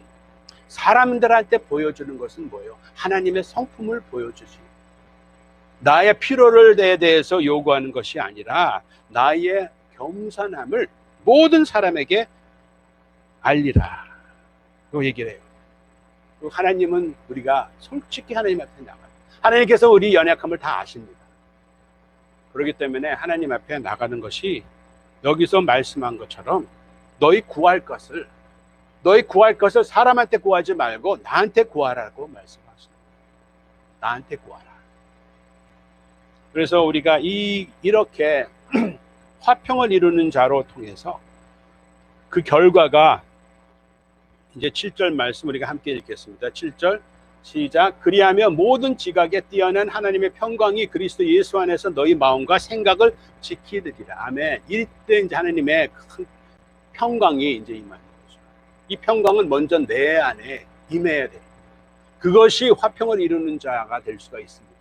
사람들한테 보여주는 것은 뭐예요? 하나님의 성품을 보여주지, 나의 필요를 대해서 요구하는 것이 아니라 나의 겸손함을 모든 사람에게 알리라, 그 얘기를 해요. 그리고 하나님은, 우리가 솔직히 하나님 앞에 나가요. 하나님께서 우리 연약함을 다 아십니다. 그렇기 때문에 하나님 앞에 나가는 것이, 여기서 말씀한 것처럼 너희 구할 것을 사람한테 구하지 말고 나한테 구하라고 말씀하십니다. 나한테 구하라. 그래서 우리가 이렇게 화평을 이루는 자로 통해서 그 결과가, 이제 7절 말씀 우리가 함께 읽겠습니다. 7절 시작. 그리하며 모든 지각에 뛰어난 하나님의 평강이 그리스도 예수 안에서 너희 마음과 생각을 지키리라. 아멘. 이때 이제 하나님의 큰 평강이 이제 임하는 거죠. 이 평강은 먼저 내 안에 임해야 돼요. 그것이 화평을 이루는 자가 될 수가 있습니다.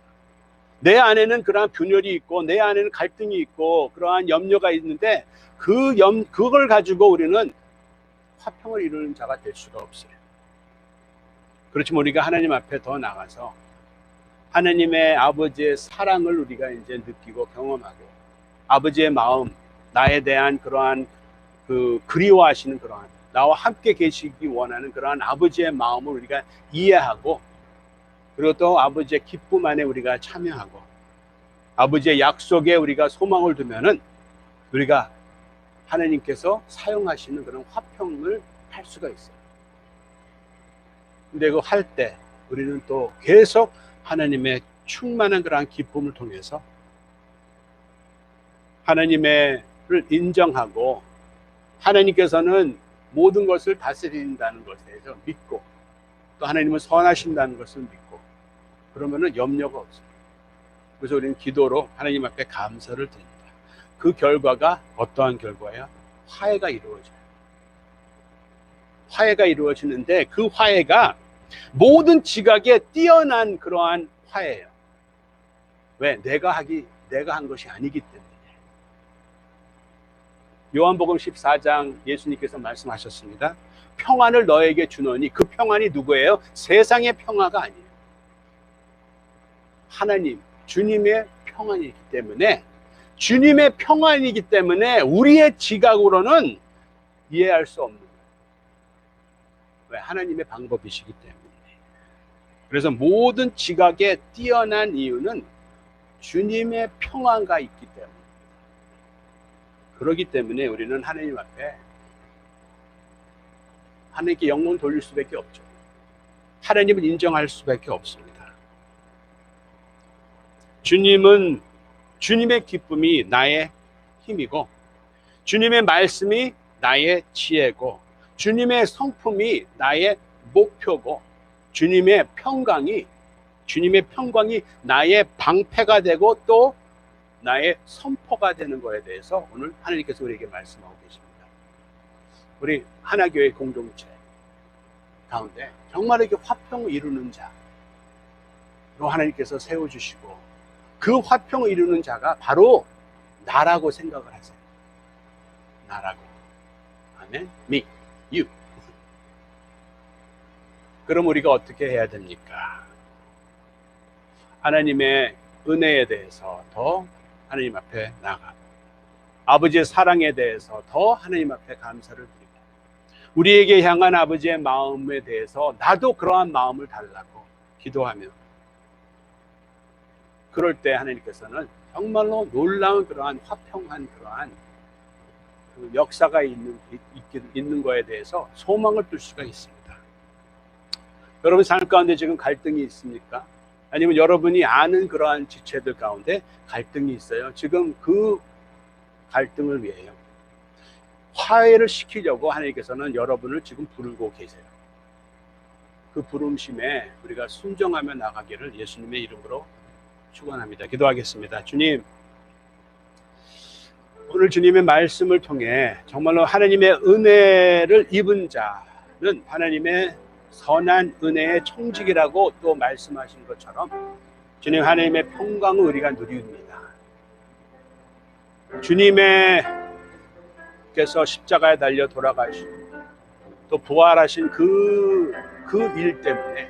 내 안에는 그러한 분열이 있고, 내 안에는 갈등이 있고, 그러한 염려가 있는데, 그걸 가지고 우리는 화평을 이루는 자가 될 수가 없어요. 그렇지만 우리가 하나님 앞에 더 나가서 하나님의 아버지의 사랑을 우리가 이제 느끼고 경험하고, 아버지의 마음, 나에 대한 그러한 그리워하시는 그러한, 나와 함께 계시기 원하는 그러한 아버지의 마음을 우리가 이해하고, 그리고 또 아버지의 기쁨 안에 우리가 참여하고, 아버지의 약속에 우리가 소망을 두면은 우리가 하나님께서 사용하시는 그런 화평을 할 수가 있어요. 근데 그거 할 때 우리는 또 계속 하나님의 충만한 그러한 기쁨을 통해서 하나님을 인정하고, 하나님께서는 모든 것을 다스린다는 것에 대해서 믿고, 또 하나님은 선하신다는 것을 믿고, 그러면은 염려가 없어요. 그래서 우리는 기도로 하나님 앞에 감사를 드립니다. 그 결과가 어떠한 결과야? 화해가 이루어져요. 화해가 이루어지는데, 그 화해가 모든 지각에 뛰어난 그러한 화해예요. 왜? 내가 한 것이 아니기 때문에. 요한복음 14장 예수님께서 말씀하셨습니다. 평안을 너에게 주노니, 그 평안이 누구예요? 세상의 평화가 아니에요. 하나님, 주님의 평안이기 때문에, 주님의 평안이기 때문에 우리의 지각으로는 이해할 수 없는 거예요. 왜? 하나님의 방법이시기 때문에. 그래서 모든 지각에 뛰어난 이유는 주님의 평안가 있기 때문에. 그렇기 때문에 우리는 하나님 앞에 하나님께 영광을 돌릴 수밖에 없죠. 하나님을 인정할 수밖에 없습니다. 주님은 주님의 기쁨이 나의 힘이고, 주님의 말씀이 나의 지혜고, 주님의 성품이 나의 목표고, 주님의 평강이 나의 방패가 되고 또 나의 선포가 되는 것에 대해서 오늘 하나님께서 우리에게 말씀하고 계십니다. 우리 하나교회 공동체 가운데 정말 이렇게 화평을 이루는 자로 하나님께서 세워주시고, 그 화평을 이루는 자가 바로 나라고 생각을 하세요. 나라고. 아멘. Me, you. 그럼 우리가 어떻게 해야 됩니까? 하나님의 은혜에 대해서 더 하나님 앞에 나가, 아버지의 사랑에 대해서 더 하나님 앞에 감사를 드리고, 우리에게 향한 아버지의 마음에 대해서 나도 그러한 마음을 달라고 기도하며, 그럴 때 하나님께서는 정말로 놀라운 그러한 화평한 그러한 그 역사가 있는 거에 대해서 소망을 둘 수가 있습니다. 여러분 삶 가운데 지금 갈등이 있습니까? 아니면 여러분이 아는 그러한 지체들 가운데 갈등이 있어요. 지금 그 갈등을 위해요, 화해를 시키려고 하나님께서는 여러분을 지금 부르고 계세요. 그 부름심에 우리가 순종하며 나가기를 예수님의 이름으로 축원합니다. 기도하겠습니다. 주님, 오늘 주님의 말씀을 통해 정말로 하나님의 은혜를 입은 자는 하나님의 선한 은혜의 청직이라고 또 말씀하신 것처럼, 주님 하나님의 평강을 우리가 누립니다. 주님께서 십자가에 달려 돌아가시고 또 부활하신 그 일 때문에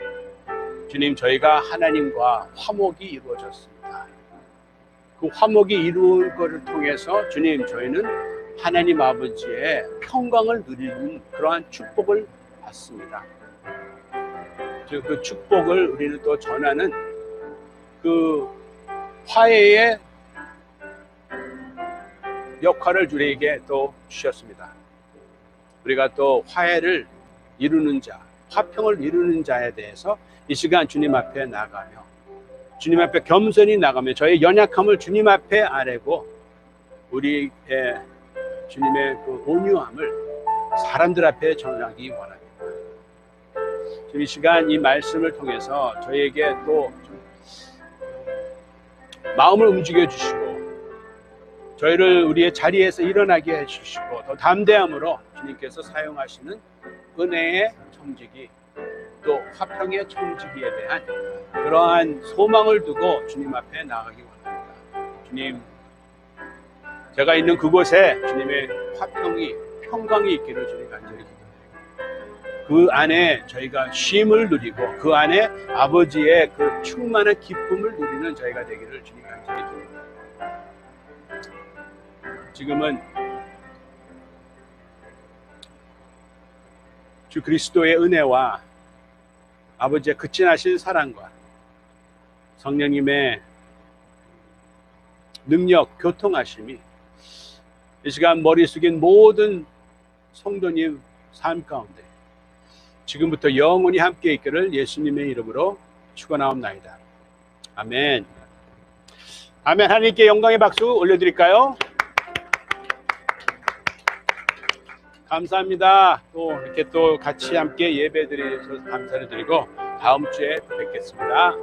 주님, 저희가 하나님과 화목이 이루어졌습니다. 그 화목이 이루어진 것을 통해서 주님, 저희는 하나님 아버지의 평강을 누리는 그러한 축복을 받습니다. 그 축복을 우리는 또 전하는 그 화해의 역할을 우리에게 또 주셨습니다. 우리가 또 화해를 이루는 자, 화평을 이루는 자에 대해서 이 시간 주님 앞에 나가며, 주님 앞에 겸손히 나가며 저의 연약함을 주님 앞에 아뢰고, 우리의 주님의 그 온유함을 사람들 앞에 전하기 원합니다. 이 시간 이 말씀을 통해서 저희에게 또 마음을 움직여 주시고, 저희를 우리의 자리에서 일어나게 해주시고, 더 담대함으로 주님께서 사용하시는 은혜의 청지기, 또 화평의 청지기에 대한 그러한 소망을 두고 주님 앞에 나가기 원합니다. 주님, 제가 있는 그곳에 주님의 화평이, 평강이 있기를 주님 간절히 기도합니다. 그 안에 저희가 쉼을 누리고, 그 안에 아버지의 그 충만한 기쁨을 누리는 저희가 되기를 주님 간절히 기도합니다. 지금은 주 그리스도의 은혜와 아버지의 극진하신 사랑과 성령님의 능력, 교통하심이 이 시간 머리 숙인 모든 성도님 삶 가운데 지금부터 영원히 함께 있기를 예수님의 이름으로 축원하옵나이다. 아멘. 아멘. 하나님께 영광의 박수 올려드릴까요? 감사합니다. 또 이렇게 또 같이 함께 예배 드려서 감사를 드리고 다음 주에 뵙겠습니다.